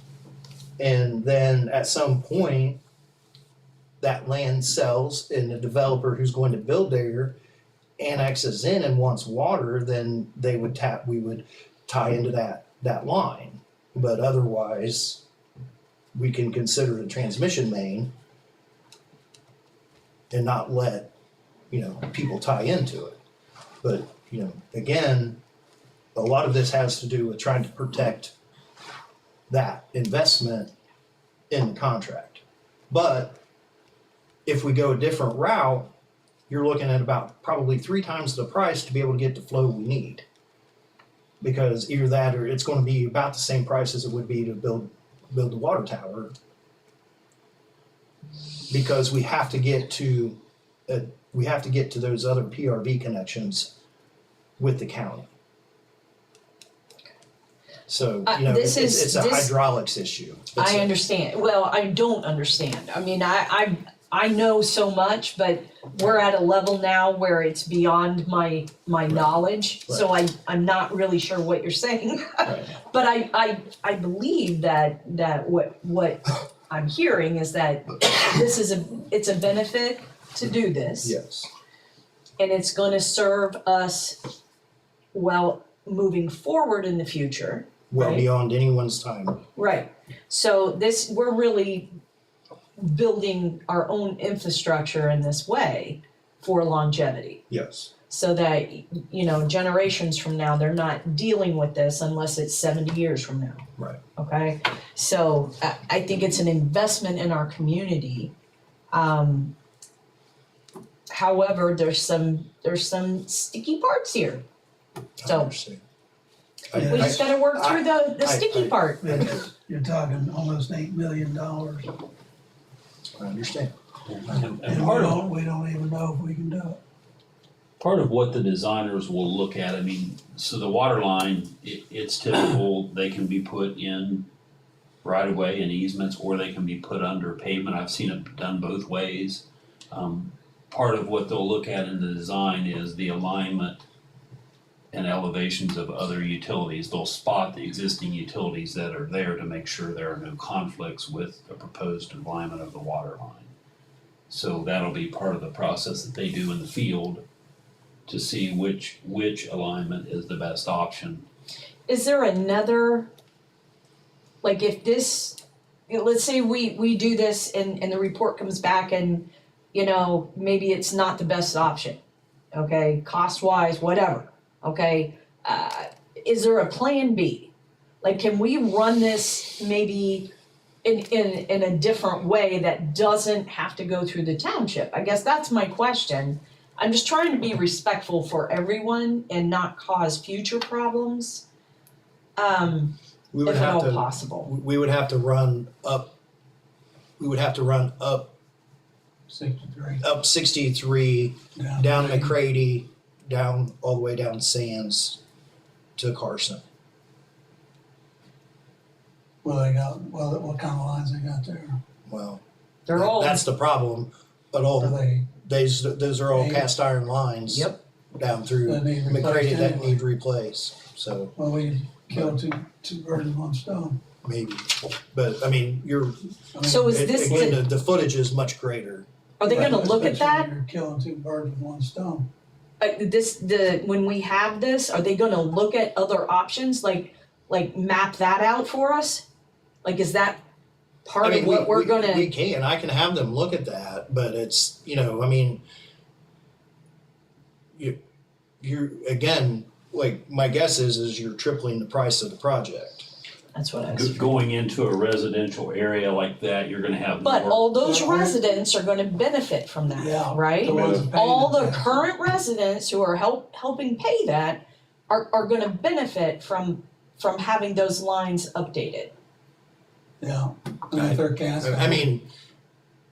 D: and then at some point that land sells and the developer who's going to build there annexes in and wants water, then we would tie into that line. But otherwise, we can consider it a transmission main and not let, people tie into it. But, again, a lot of this has to do with trying to protect that investment in the contract. But if we go a different route, you're looking at about probably 3 times the price to be able to get the flow we need. Because either that or it's going to be about the same price as it would be to build the water tower. Because we have to get to those other PRV connections with the county. So,
A: This is-
D: it's a
A: this-
D: hydraulics issue.
A: I understand. Well, I don't understand. I mean, I know so much, but we're at a level now where it's beyond my knowledge. So I'm not really sure what you're saying.
D: Right.
A: But I believe that what I'm hearing is that it's a benefit to do this.
D: Yes.
A: And it's gonna serve us well moving forward in the future.
D: Well
A: Right.
D: beyond anyone's time.
A: Right. So we're really building our own infrastructure in this way for longevity.
D: Yes.
A: So that, generations from now, they're not dealing with this unless it's 70 years from now.
D: Right.
A: Okay? So I think it's an investment in our community. However, there's some sticky parts here.
D: I
A: So
D: understand.
A: we just gotta work through the
D: I-
A: sticky part.
B: You're talking almost $8 million.
D: I understand.
E: And
B: And
E: part of,
B: we don't even know if we can do it.
E: part of what the designers will look at, I mean, so the water line, it's typical, they can be put in right of way and easements, or they can be put under pavement. I've seen it done both ways. Part of what they'll look at in the design is the alignment and elevations of other utilities. They'll spot the existing utilities that are there to make sure there are no conflicts with the proposed alignment of the water line. So that'll be part of the process that they do in the field to see which alignment is the best option.
A: Is there another, like if this, let's say we do this and the report comes back and, maybe it's not the best option, okay, cost-wise, whatever, okay? Is there a plan B? Like, can we run this maybe in a different way that doesn't have to go through the township? I guess that's my question. I'm just trying to be respectful for everyone and not cause future problems.
D: We would
A: If at
D: have
A: all
D: to,
A: possible.
D: we would have to run up
B: 63
D: 63 down McCready, down all the way down to Sands to Carson.
B: What kind of lines they got there?
D: Well,
A: They're all,
D: that's the problem, but
B: Are they,
D: those are all
B: Hey.
D: cast iron lines.
A: Yep.
D: Down through
B: that need replaced
D: McCready that
B: anyway?
D: need replaced, so
B: Well, we killed two birds with one stone.
D: maybe. But I mean,
B: I mean,
A: So is this
D: again, the footage is much greater.
A: are they gonna look at
B: especially
A: that?
B: when you're killing 2 birds with 1 stone.
A: When we have this, are they gonna look at other options, like map that out for us? Like, is that part
D: I
A: of
D: mean,
A: what we're
D: we
A: gonna,
D: can, I can have them look at that, but it's, I mean, you're, again, like, my guess is you're tripling the price of the project.
A: That's what I was.
E: Going into a residential area like that, you're gonna have
A: But
E: more.
A: all those
B: Well,
A: residents are gonna benefit from that,
B: Yeah.
A: right?
B: The ones that pay
A: All the
B: tax.
A: current residents who are helping pay that are gonna benefit from having those lines updated.
B: Yeah, and if they're cast.
D: I mean,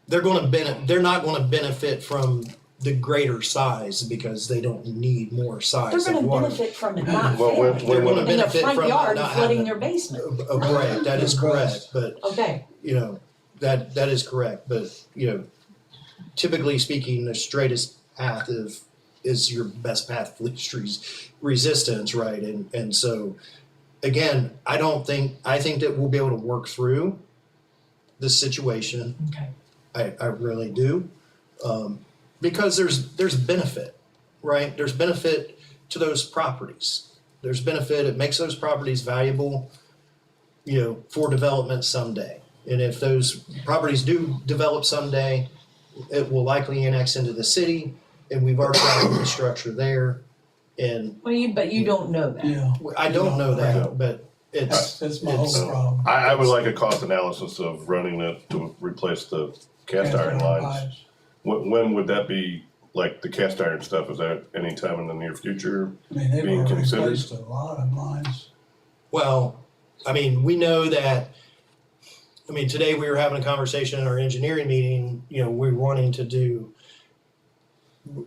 D: they're not gonna benefit from the greater size because they don't need more size
A: They're gonna
D: of water.
A: benefit from it not
C: Well,
A: failing.
D: They're gonna
A: In their
D: benefit
A: front
D: from
A: yard
D: not
A: flooding
D: having-
A: their basement.
D: Right, that is correct, but
A: Okay,
D: you know, that is correct, but you know, typically speaking, the straightest path is your best path for least resistance, right? And so again, I think that we'll be able to work through this situation.
A: okay.
D: I really do. Because there's benefit, right? There's benefit to those properties. There's benefit, it makes those properties valuable, you know, for development someday. And if those properties do develop someday, it will likely annex into the city, and we've already got infrastructure there. And
A: Well, but you don't know that.
B: Yeah,
D: I don't know that, but
B: that's my whole
D: it's-
B: problem.
C: I would like a cost analysis of running it to replace the cast iron lines.
B: pipes.
C: When would that be, like the cast iron stuff, is that anytime in the near future?
B: I mean, they've
C: being
B: already
C: considered.
B: replaced a lot of lines.
D: well, I mean, we know that, I mean, today we were having a conversation in our engineering meeting, you know, we're wanting to do,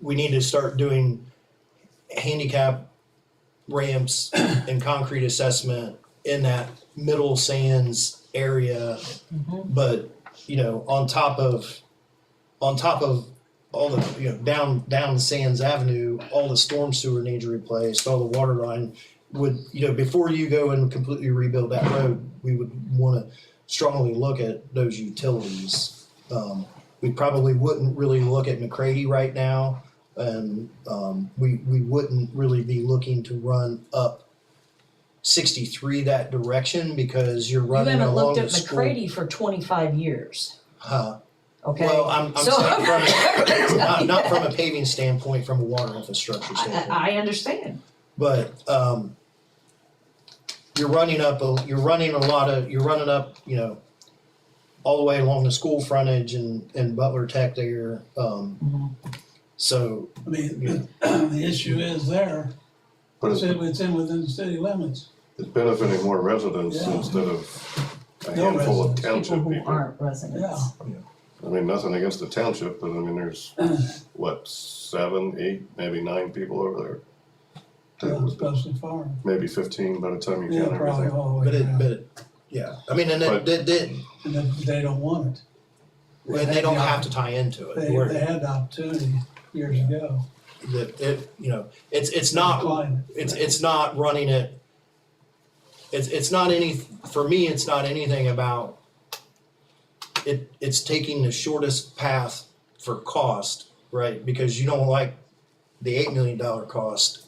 D: we need to start doing handicap ramps and concrete assessment in that middle sands area. But, you know, on top of all the, you know, down the Sands Avenue, all the storm sewer needs replaced, all the water line would, you know, before you go and completely rebuild that road, we would wanna strongly look at those utilities. We probably wouldn't really look at McCready right now, and, we wouldn't really be looking to run up 63 that direction because you're
A: You
D: running
A: haven't
D: along
A: looked
D: the
A: at
D: school.
A: McCready for 25 years,
D: Huh.
A: okay?
D: Well, I'm
A: So-
D: saying not from a paving standpoint, from a water infrastructure standpoint.
A: I understand.
D: But you're running up, you know, all the way along the school frontage and Butler Tech there. So
B: I mean, the issue is there,
C: But
B: it's within the city limits.
C: it's benefiting more residents
B: Yeah.
C: instead of a
B: No
C: handful of
B: residents.
C: township
A: People who
C: people.
A: aren't residents.
C: I mean, nothing against the township, but I mean, there's, what, 7, 8, maybe 9 people over there?
B: Especially farm.
C: Maybe 15 by the time you
B: Yeah,
C: count
B: probably
C: everything.
B: all the way around.
D: yeah, I mean, and
C: But-
B: And they don't want it.
D: they don't have to tie into it.
B: They had the opportunity years ago.
D: You know, it's not
B: Declined it.
D: it's not running it. It's not any, for me, it's not anything about it. It's taking the shortest path for cost, right? Because you don't like the $8 million cost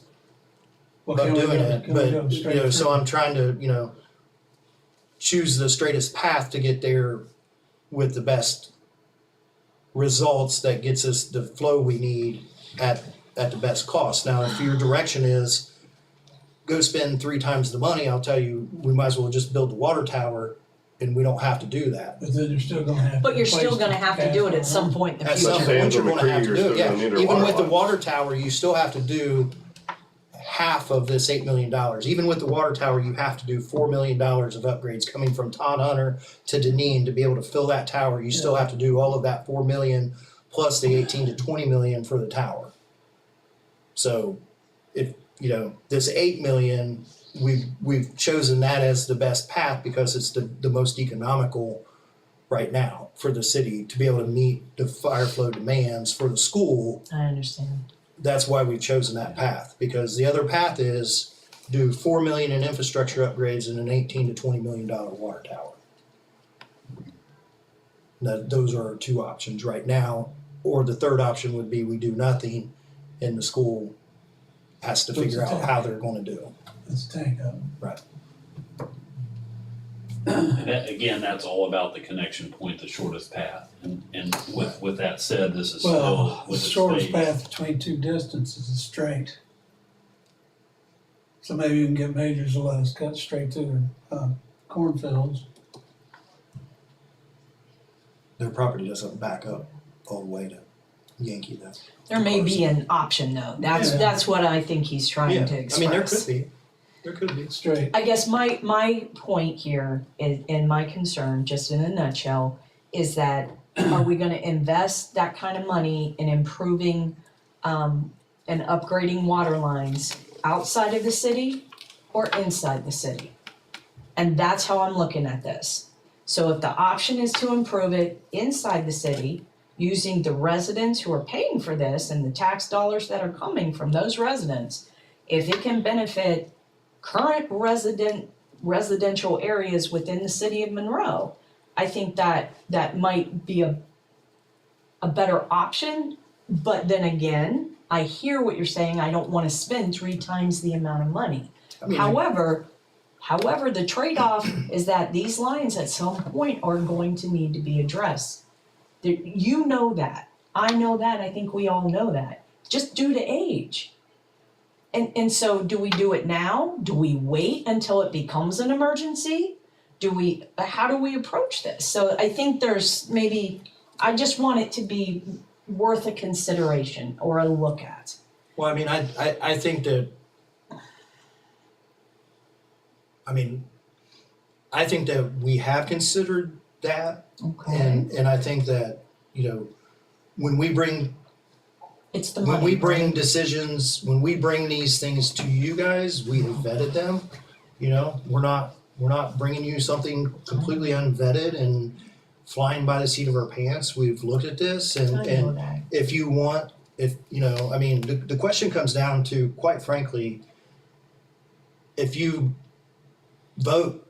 B: Well,
D: of
B: can we
D: doing
B: go-
D: it,
B: can we
D: but
B: go
D: you
B: straight
D: know, so
B: through?
D: I'm trying to, you know, choose the straightest path to get there with the best results that gets us the flow we need at the best cost. Now, if your direction is go spend 3 times the money, I'll tell you, we might as well just build the water tower and we don't have to do that.
B: But then you're still gonna have.
A: But you're still
B: replace
A: gonna
B: the
A: have to do it at
B: cast
A: some
B: iron.
A: point in the
D: At some
A: future.
C: Sands
D: point, you're
C: and
D: gonna have to
C: McCready are
D: do it,
C: still gonna
D: yeah.
C: need their
D: Even
C: water
D: with the
C: lines.
D: water tower, you still have to do half of this $8 million. Even with the water tower, you have to do $4 million of upgrades coming from Todd Hunter to Deneen to be able to fill that tower. You still have to do all of that 4 million plus the 18 to 20 million for the tower. So if, you know, this 8 million, we've chosen that as the best path because it's the most economical right now for the city to be able to meet the fire flow demands for the school.
A: I understand.
D: That's why we've chosen that path, because the other path is do 4 million in infrastructure upgrades and an 18 to $20 million water tower. Now, those are our 2 options right now, or the third option would be we do nothing and the school has to figure out how they're gonna do it.
B: It's a tank up.
D: Right.
E: And that, again, that's all about the connection point, the shortest path. And with that said, this is still
B: Well, the
E: with the
B: shortest
E: space.
B: path between 2 distances is straight. So maybe you can get Majors to let us cut straight through cornfields.
D: Their property doesn't back up all the way to Yankee though.
A: There may be an option though, that's,
B: Yeah.
A: that's what I think he's trying to express.
D: I mean, there could be.
B: Straight.
A: I guess my point here is, and my concern, just in a nutshell, is that are we gonna invest that kind of money in improving and upgrading water lines outside of the city or inside the city? And that's how I'm looking at this. So if the option is to improve it inside the city, using the residents who are paying for this and the tax dollars that are coming from those residents, if it can benefit current residential areas within the city of Monroe, I think that might be a better option. But then again, I hear what you're saying, I don't wanna spend 3 times the amount of money.
D: I mean,
A: However, the trade-off is that these lines at some point are going to need to be addressed. You know that, I know that, I think we all know that, just due to age. And so do we do it now? Do we wait until it becomes an emergency? How do we approach this? So I think there's maybe, I just want it to be worth a consideration or a look at.
D: well, I mean, I think that, I think that we have considered that,
A: Okay.
D: and I think that, you know, when we bring
A: It's the money.
D: when we bring
A: right?
D: decisions, when we bring these things to you guys, we have vetted them. You know, we're not bringing you something completely unvetted and flying by the seat of our pants. We've looked at this
A: I know
D: and
A: that.
D: if you want, if, you know, I mean, the question comes down to, quite frankly, if you vote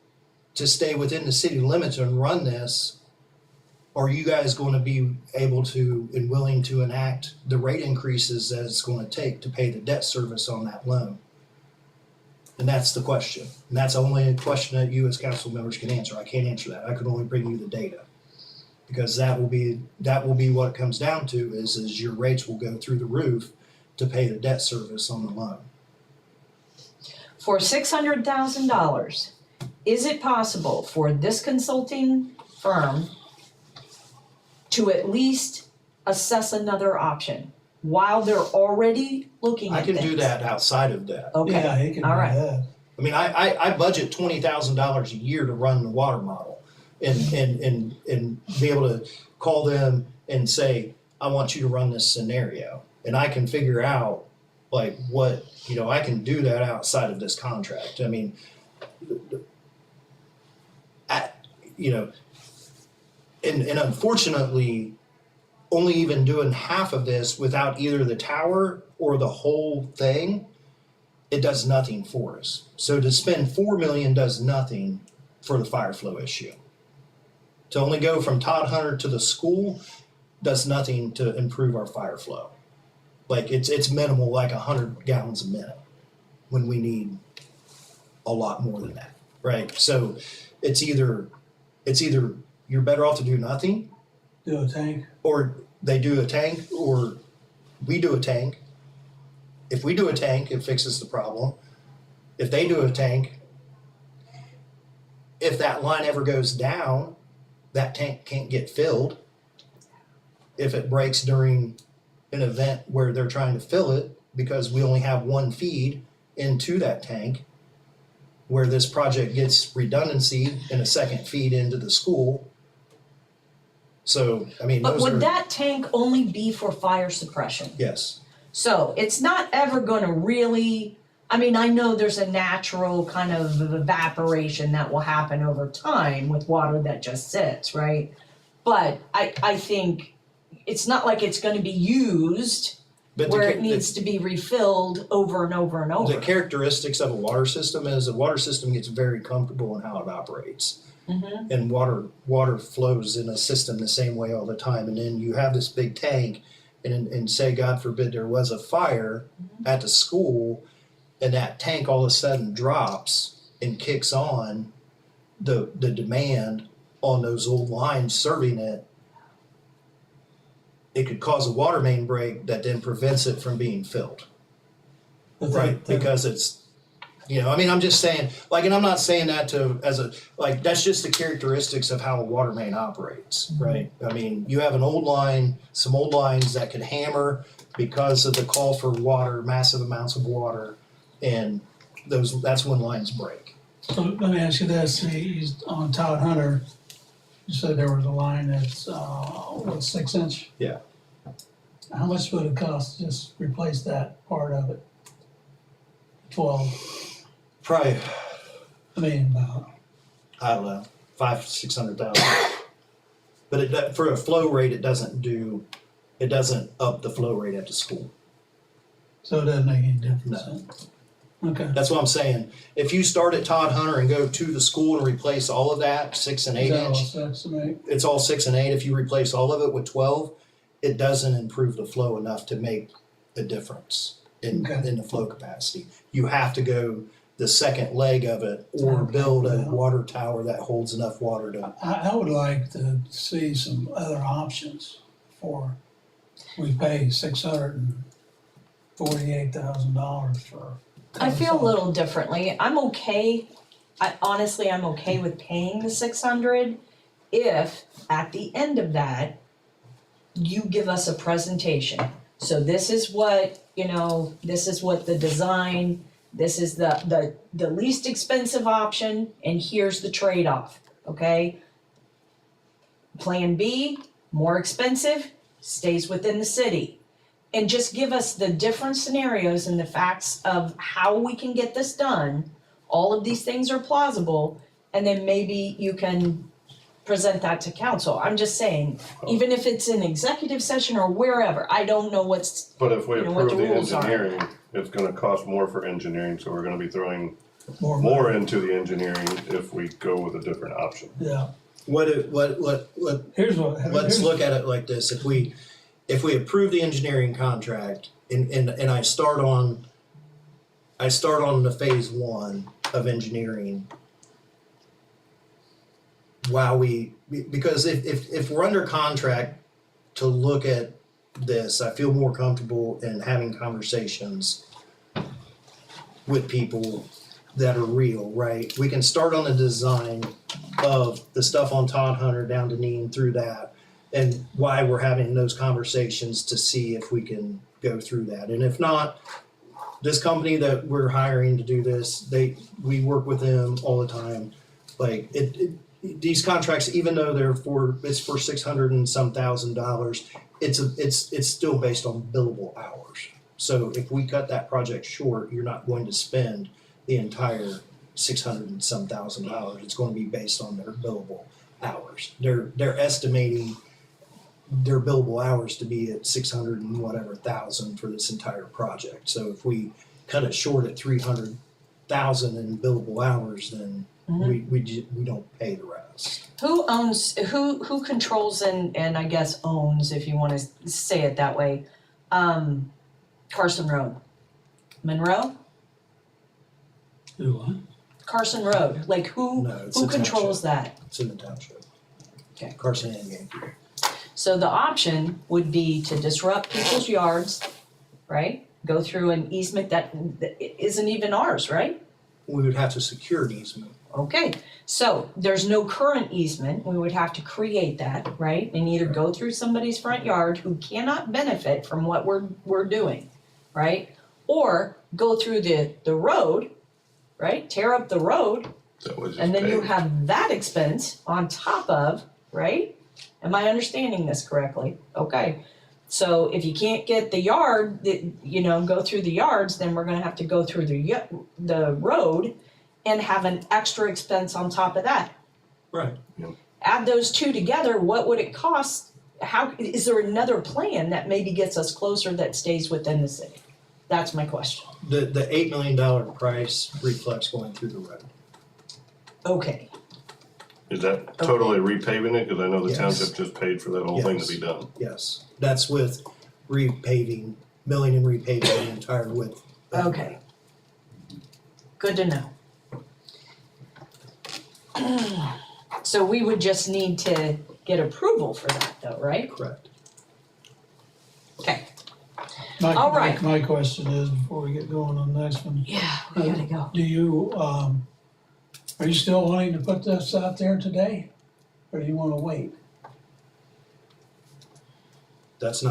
D: to stay within the city limits and run this, are you guys going to be able to and willing to enact the rate increases that it's going to take to pay the debt service on that loan? And that's the question. And that's only a question that you as council members can answer. I can't answer that. I can only bring you the data. Because that will be what it comes down to is your rates will go through the roof to pay the debt service on the loan.
A: For $600,000, is it possible for this consulting firm to at least assess another option while they're already looking
D: I
A: at
D: can
A: things?
D: do that outside of that.
A: Okay,
B: Yeah, he can do
A: all right.
B: that.
D: I mean, I budget $20,000 a year to run the water model and be able to call them and say, I want you to run this scenario. And I can figure out like what, you know, I can do that outside of this contract. I mean, you know, and unfortunately, only even doing half of this without either the tower or the whole thing, it does nothing for us. So to spend $4 million does nothing for the fire flow issue. To only go from Todd Hunter to the school does nothing to improve our fire flow. Like it's minimal, like 100 gallons a minute, when we need a lot more than that, right? So it's either you're better off to do nothing,
B: Do a tank.
D: or they do a tank, or we do a tank. If we do a tank, it fixes the problem. If they do a tank, if that line ever goes down, that tank can't get filled. If it breaks during an event where they're trying to fill it, because we only have one feed into that tank, where this project gets redundancy and a second feed into the school. So, I mean,
A: But
D: those
A: would
D: are,
A: that tank only be for fire suppression?
D: yes.
A: So it's not ever gonna really, I mean, I know there's a natural kind of evaporation that will happen over time with water that just sits, right? But I think it's not like it's gonna be used
D: But
A: where
D: the,
A: it needs to be refilled over and over and
D: the
A: over.
D: characteristics of a water system is a water system gets very comfortable in how it operates.
A: Mhm.
D: And water flows in a system the same way all the time. And then you have this big tank, and say, God forbid, there was a fire at the school, and that tank all of a sudden drops and kicks on the demand on those old lines serving it. It could cause a water main break that then prevents it from being filled,
B: But
D: right? Because it's You know, I mean, I'm just saying, like, and I'm not saying that like, that's just the characteristics of how a water main operates, right? I mean, you have an old line, some old lines that could hammer because of the call for water, massive amounts of water, and that's when lines break.
B: So let me ask you this, he's on Todd Hunter, you said there was a line that's, 6 inch?
D: Yeah.
B: How much would it cost to just replace that part of it? 12,
D: Probably,
B: I mean, about,
D: I don't know, 500,000-600,000. But for a flow rate, it doesn't up the flow rate at the school.
B: so it doesn't make any difference. Huh? Okay.
D: That's what I'm saying. If you start at Todd Hunter and go to the school and replace all of that, 6 and 8
B: Is that all
D: inch,
B: six to me?
D: it's all 6 and 8. If you replace all of it with 12, it doesn't improve the flow enough to make a difference in
B: Okay.
D: the flow capacity. You have to go the second leg of it or build a
B: Yeah.
D: water tower that holds enough water to.
B: I would like to see some other options for, we pay $648,000 for.
A: I feel a little differently. I'm okay, I'm okay with paying the 600 if at the end of that, you give us a presentation. So this is what, this is what the design, this is the least expensive option, and here's the trade-off, okay? Plan B, more expensive, stays within the city. And just give us the different scenarios and the facts of how we can get this done. All of these things are plausible, and then maybe you can present that to council. I'm just saying, even if it's an executive session or wherever, I don't know what's,
C: But if we
A: You know, what
C: approve
A: the
C: the
A: rules are.
C: engineering, it's gonna cost more for engineering, so we're gonna be throwing
B: More
C: more into the engineering if we go with a different option.
B: Yeah,
D: What
B: here's what.
D: let's look at it like this. If we approve the engineering contract and I start on the phase 1 of engineering, because if we're under contract to look at this, I feel more comfortable in having conversations with people that are real, right? We can start on the design of the stuff on Todd Hunter down to Neen through that, and why we're having those conversations to see if we can go through that. And if not, this company that we're hiring to do this, we work with them all the time. Like these contracts, even though it's for $600 and some thousand, it's still based on billable hours. So if we cut that project short, you're not going to spend the entire $600 and some thousand. It's going to be based on their billable hours. They're estimating their billable hours to be at 600 and whatever thousand for this entire project. So if we cut it short at 300,000 in billable hours, then we don't pay the rest.
A: who controls and I guess owns, if you wanna say it that way, Carson Road? Monroe?
B: Do what?
A: Carson Road, like who
D: No, it's
A: who
D: the
A: controls that?
D: It's in the township.
A: Okay.
D: Carson and Yankee.
A: So the option would be to disrupt people's yards, right? Go through an easement that isn't even ours, right?
D: We would have to secure an easement.
A: Okay, so there's no current easement, we would have to create that, right? And either go through somebody's front yard who cannot benefit from what we're doing, right? Or go through the road, right? Tear up the road,
C: That was just
A: and then you
C: paved.
A: have that expense on top of, right? Am I understanding this correctly? Okay, so if you can't get the yard, go through the yards, then we're gonna have to go through the road and have an extra expense on top of that.
D: Right.
A: Add those two together, what would it cost? Is there another plan that maybe gets us closer that stays within the city? That's my question.
D: The $8 million price reflects going through the road.
A: Okay,
C: Is that totally repaving it? Cause I know the
D: Yes.
C: township just paid for that whole thing to
D: Yes.
C: be done.
D: Yes, that's with repaving, milling and repaving the entire width.
A: okay. Good to know. So we would just need to get approval for that though, right?
D: Correct.
A: Okay. All right.
B: My question is, before we get going on the next one,
A: Yeah, we gotta go.
B: do you, are you still wanting to put this out there today? Or do you wanna wait?
D: That's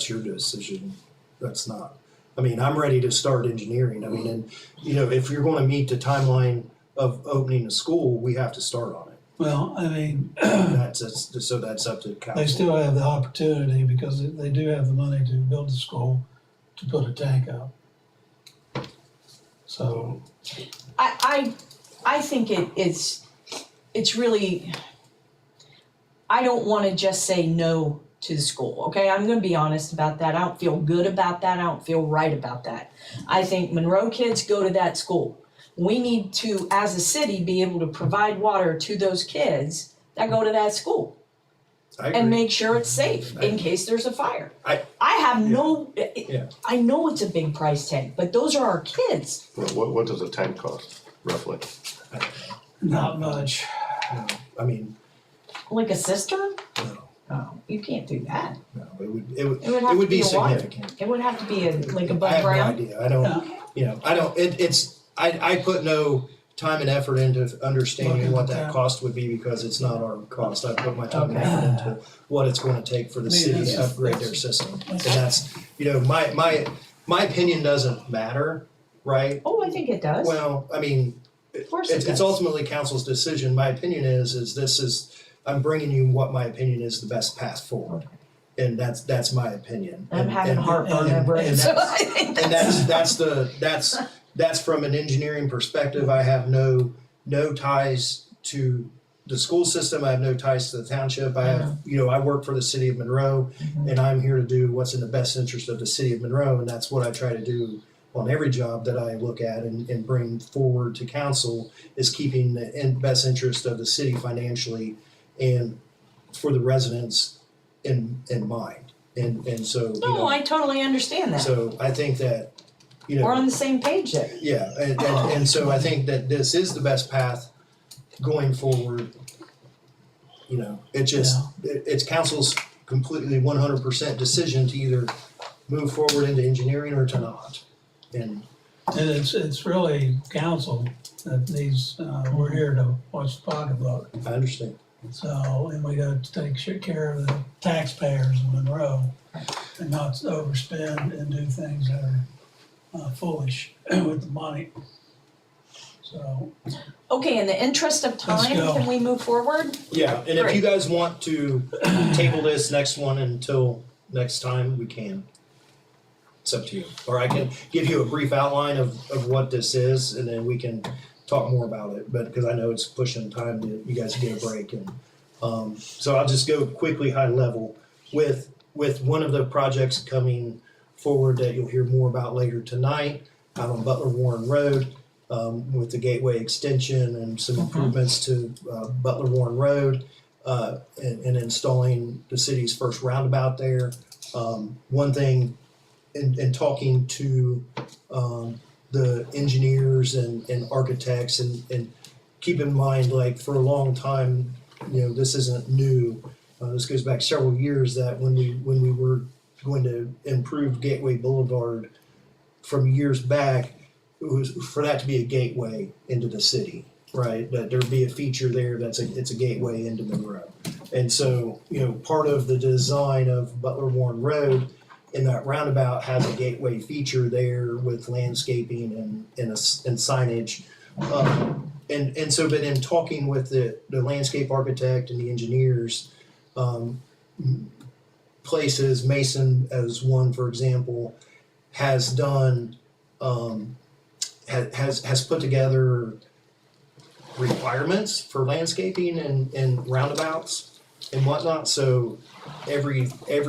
D: your decision. That's not, I mean, I'm ready to start engineering. I mean, and, if you're gonna meet the timeline of opening a school, we have to start on it.
B: Well, I mean,
D: So that's up to council.
B: they still have the opportunity, because they do have the money to build the school, to put a tank up. So,
A: I think it's really, I don't wanna just say no to the school, okay? I'm gonna be honest about that. I don't feel good about that. I don't feel right about that. I think Monroe kids go to that school. We need to, as a city, be able to provide water to those kids that go to that school
D: I
A: and
D: agree.
A: make sure it's safe in case there's a fire.
D: I-
A: have no,
D: Yeah.
A: I know it's a big price tag, but those are our kids.
C: What does a tank cost roughly?
B: not much.
D: I mean,
A: Like a cistern?
D: no,
A: Oh, you can't do that.
D: no, it
A: It would have
D: it
A: to
D: would
A: be
D: be
A: a water.
D: significant.
A: It would have to be like
D: I
A: above
D: have no
A: ground.
D: idea. I don't, I put no time and effort into understanding
B: Looking
D: what
B: at
D: that
B: that.
D: cost would be because it's not our cost. I put my time and
A: Okay.
D: effort into what it's gonna take for the
B: I mean,
D: city to
B: that's-
D: upgrade their system. And that's, my opinion doesn't matter, right?
A: Oh, I think it does.
D: Well, I mean,
A: Of course it
D: it's
A: does.
D: ultimately council's decision. My opinion is I'm bringing you what my opinion is the best path forward. And that's my opinion.
A: I'm
D: And-
A: having
D: and-
A: heartburn
D: and-
A: over it,
D: and
A: so
D: that's-
A: I think
D: And that's from an engineering perspective. I have no ties to the school system. I have no ties to the township. I have, I work for the city of Monroe and I'm here to do what's in the best interest of the city of Monroe. And that's what I try to do on every job that I look at and bring forward to council is keeping the best interest of the city financially and for the residents in mind. And so,
A: No, I totally understand that.
D: so I think that,
A: We're on the same page there.
D: yeah, and so I think that this is the best path going forward. It's council's completely 100% decision to either move forward into engineering or to not. And
B: And it's really council that needs, we're here to watch the pocketbook.
D: I understand.
B: So, and we got to take care of the taxpayers of Monroe and not overspend and do things that are foolish with the money. So,
A: Okay, in the interest of time,
B: go.
A: can we move forward?
D: Yeah, and if you guys want to table this next one until next time, we can. It's up to you. Or I can give you a brief outline of what this is, and then we can talk more about it. But because I know it's pushing time to you guys to get a break, and so I'll just go quickly high level with one of the projects coming forward that you'll hear more about later tonight out on Butler Warren Road. With the Gateway extension and some improvements to Butler Warren Road and installing the city's first roundabout there. One thing, in talking to the engineers and architects and keep in mind, like for a long time, this isn't new. This goes back several years that when we were going to improve Gateway Boulevard from years back, it was for that to be a gateway into the city, right? That there'd be a feature there it's a gateway into Monroe. And so, part of the design of Butler Warren Road in that roundabout has a gateway feature there with landscaping and signage. And so, but in talking with the landscape architect and the engineers, places, Mason as one, for example, has done, has put together requirements for landscaping and roundabouts and whatnot. So every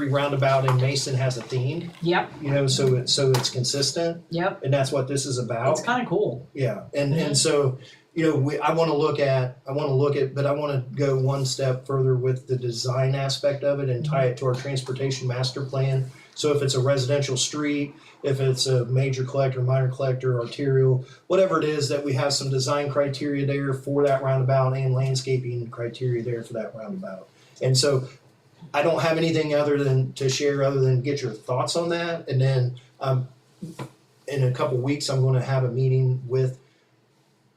D: roundabout in Mason has a theme,
A: Yep,
D: so it's consistent,
A: yep.
D: and that's what this is about.
A: It's kind of cool.
D: Yeah, and so, I want to look at, but I want to go one step further with the design aspect of it and tie it to our transportation master plan. So if it's a residential street, if it's a major collector, minor collector, arterial, whatever it is, that we have some design criteria there for that roundabout and landscaping criteria there for that roundabout. And so I don't have anything other than to share other than get your thoughts on that. And then in a couple weeks, I'm going to have a meeting with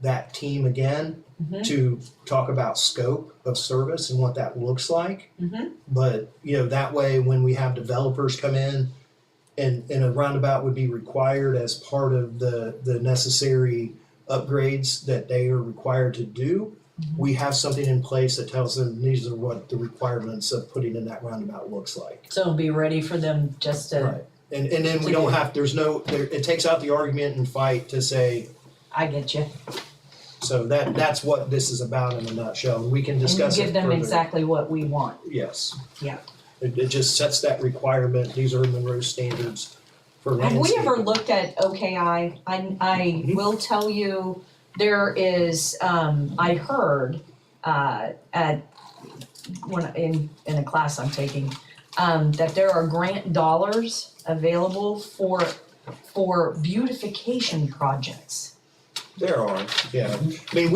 D: that team again
A: Mhm.
D: to talk about scope of service and what that looks like.
A: Mhm.
D: But that way, when we have developers come in, and a roundabout would be required as part of the necessary upgrades that they are required to do. We have something in place that tells them these are what the requirements of putting in that roundabout looks like.
A: So it'll be ready for them just to,
D: Right. And then we don't have, it takes out the argument and fight to say,
A: I get you.
D: so that's what this is about in a nutshell. We can
A: And you
D: discuss it
A: give them
D: further.
A: exactly what we want.
D: Yes.
A: Yeah.
D: It just sets that requirement. These are Monroe standards for
A: Have we
D: landscaping.
A: ever looked at OKI? I will tell you, there is, I heard, at, in a class I'm taking, that there are grant dollars available for beautification projects.
D: There are, yeah. I mean,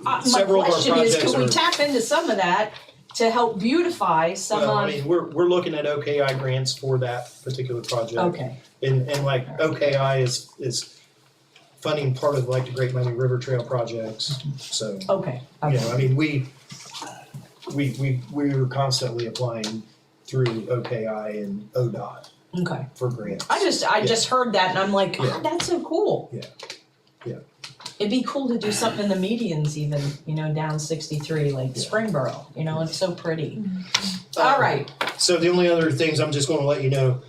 A: My
D: Several of our
A: question is,
D: projects
A: could we
D: are-
A: tap into some of that to help beautify some
D: well, I
A: of,
D: mean, we're looking at OKI grants for that particular project.
A: okay,
D: And like OKI is funding part of like the Great Miami River Trail projects, so.
A: okay,
D: I
A: okay.
D: mean, we're constantly applying through OKI and ODOT
A: Okay.
D: for grants.
A: I just heard that and I'm like,
D: Yeah.
A: God, that's so cool.
D: Yeah. Yeah.
A: It'd be cool to do something in the medians even, down 63, like
D: Yeah.
A: Springboro, it's so pretty.
D: Uh,
A: All right,
D: So the only other things I'm just gonna let you know,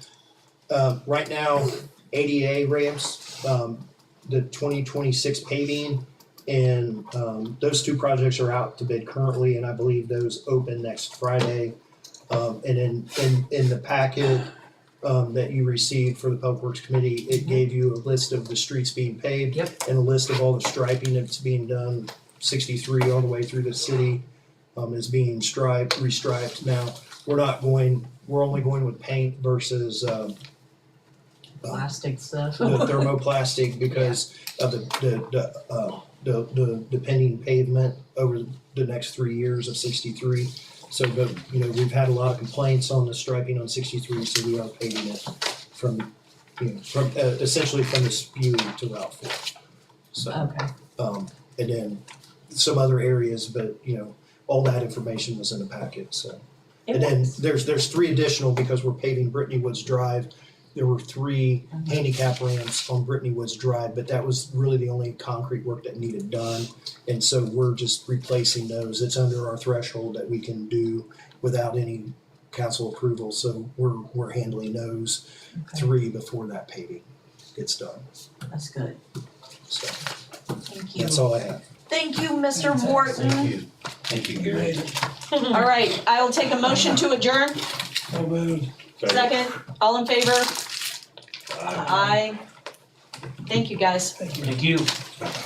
D: right now, ADA ramps, the 2026 paving, and those two projects are out to bid currently, and I believe those open next Friday. And in the packet that you received for the Public Works Committee, it gave you a list of the streets being paved.
A: Yep.
D: And a list of all the striping that's being done, 63 all the way through the city, is being restriped. Now, we're only going with paint versus
A: plastic stuff.
D: the thermoplastic because of the pending pavement over the next 3 years of 63. So, but, we've had a lot of complaints on the striping on 63, so we are paving it from essentially from the spew to Route 4. So,
A: Okay,
D: and then some other areas, but, all that information was in the packet, so. And then there's 3 additional because we're paving Brittany Woods Drive. There were 3 handicap ramps on Brittany Woods Drive, but that was really the only concrete work that needed done. And so we're just replacing those. It's under our threshold that we can do without any council approval. So we're handling those
A: okay,
D: 3 before that paving gets done.
A: that's good.
D: So
A: Thank you.
D: that's all I have.
A: Thank you, Mr. Morton.
E: Thank you, Gary.
A: All right, I will take a motion to adjourn.
B: So moved.
A: Second, all in favor? Aye. Thank you, guys.
B: Thank you.
E: Thank you.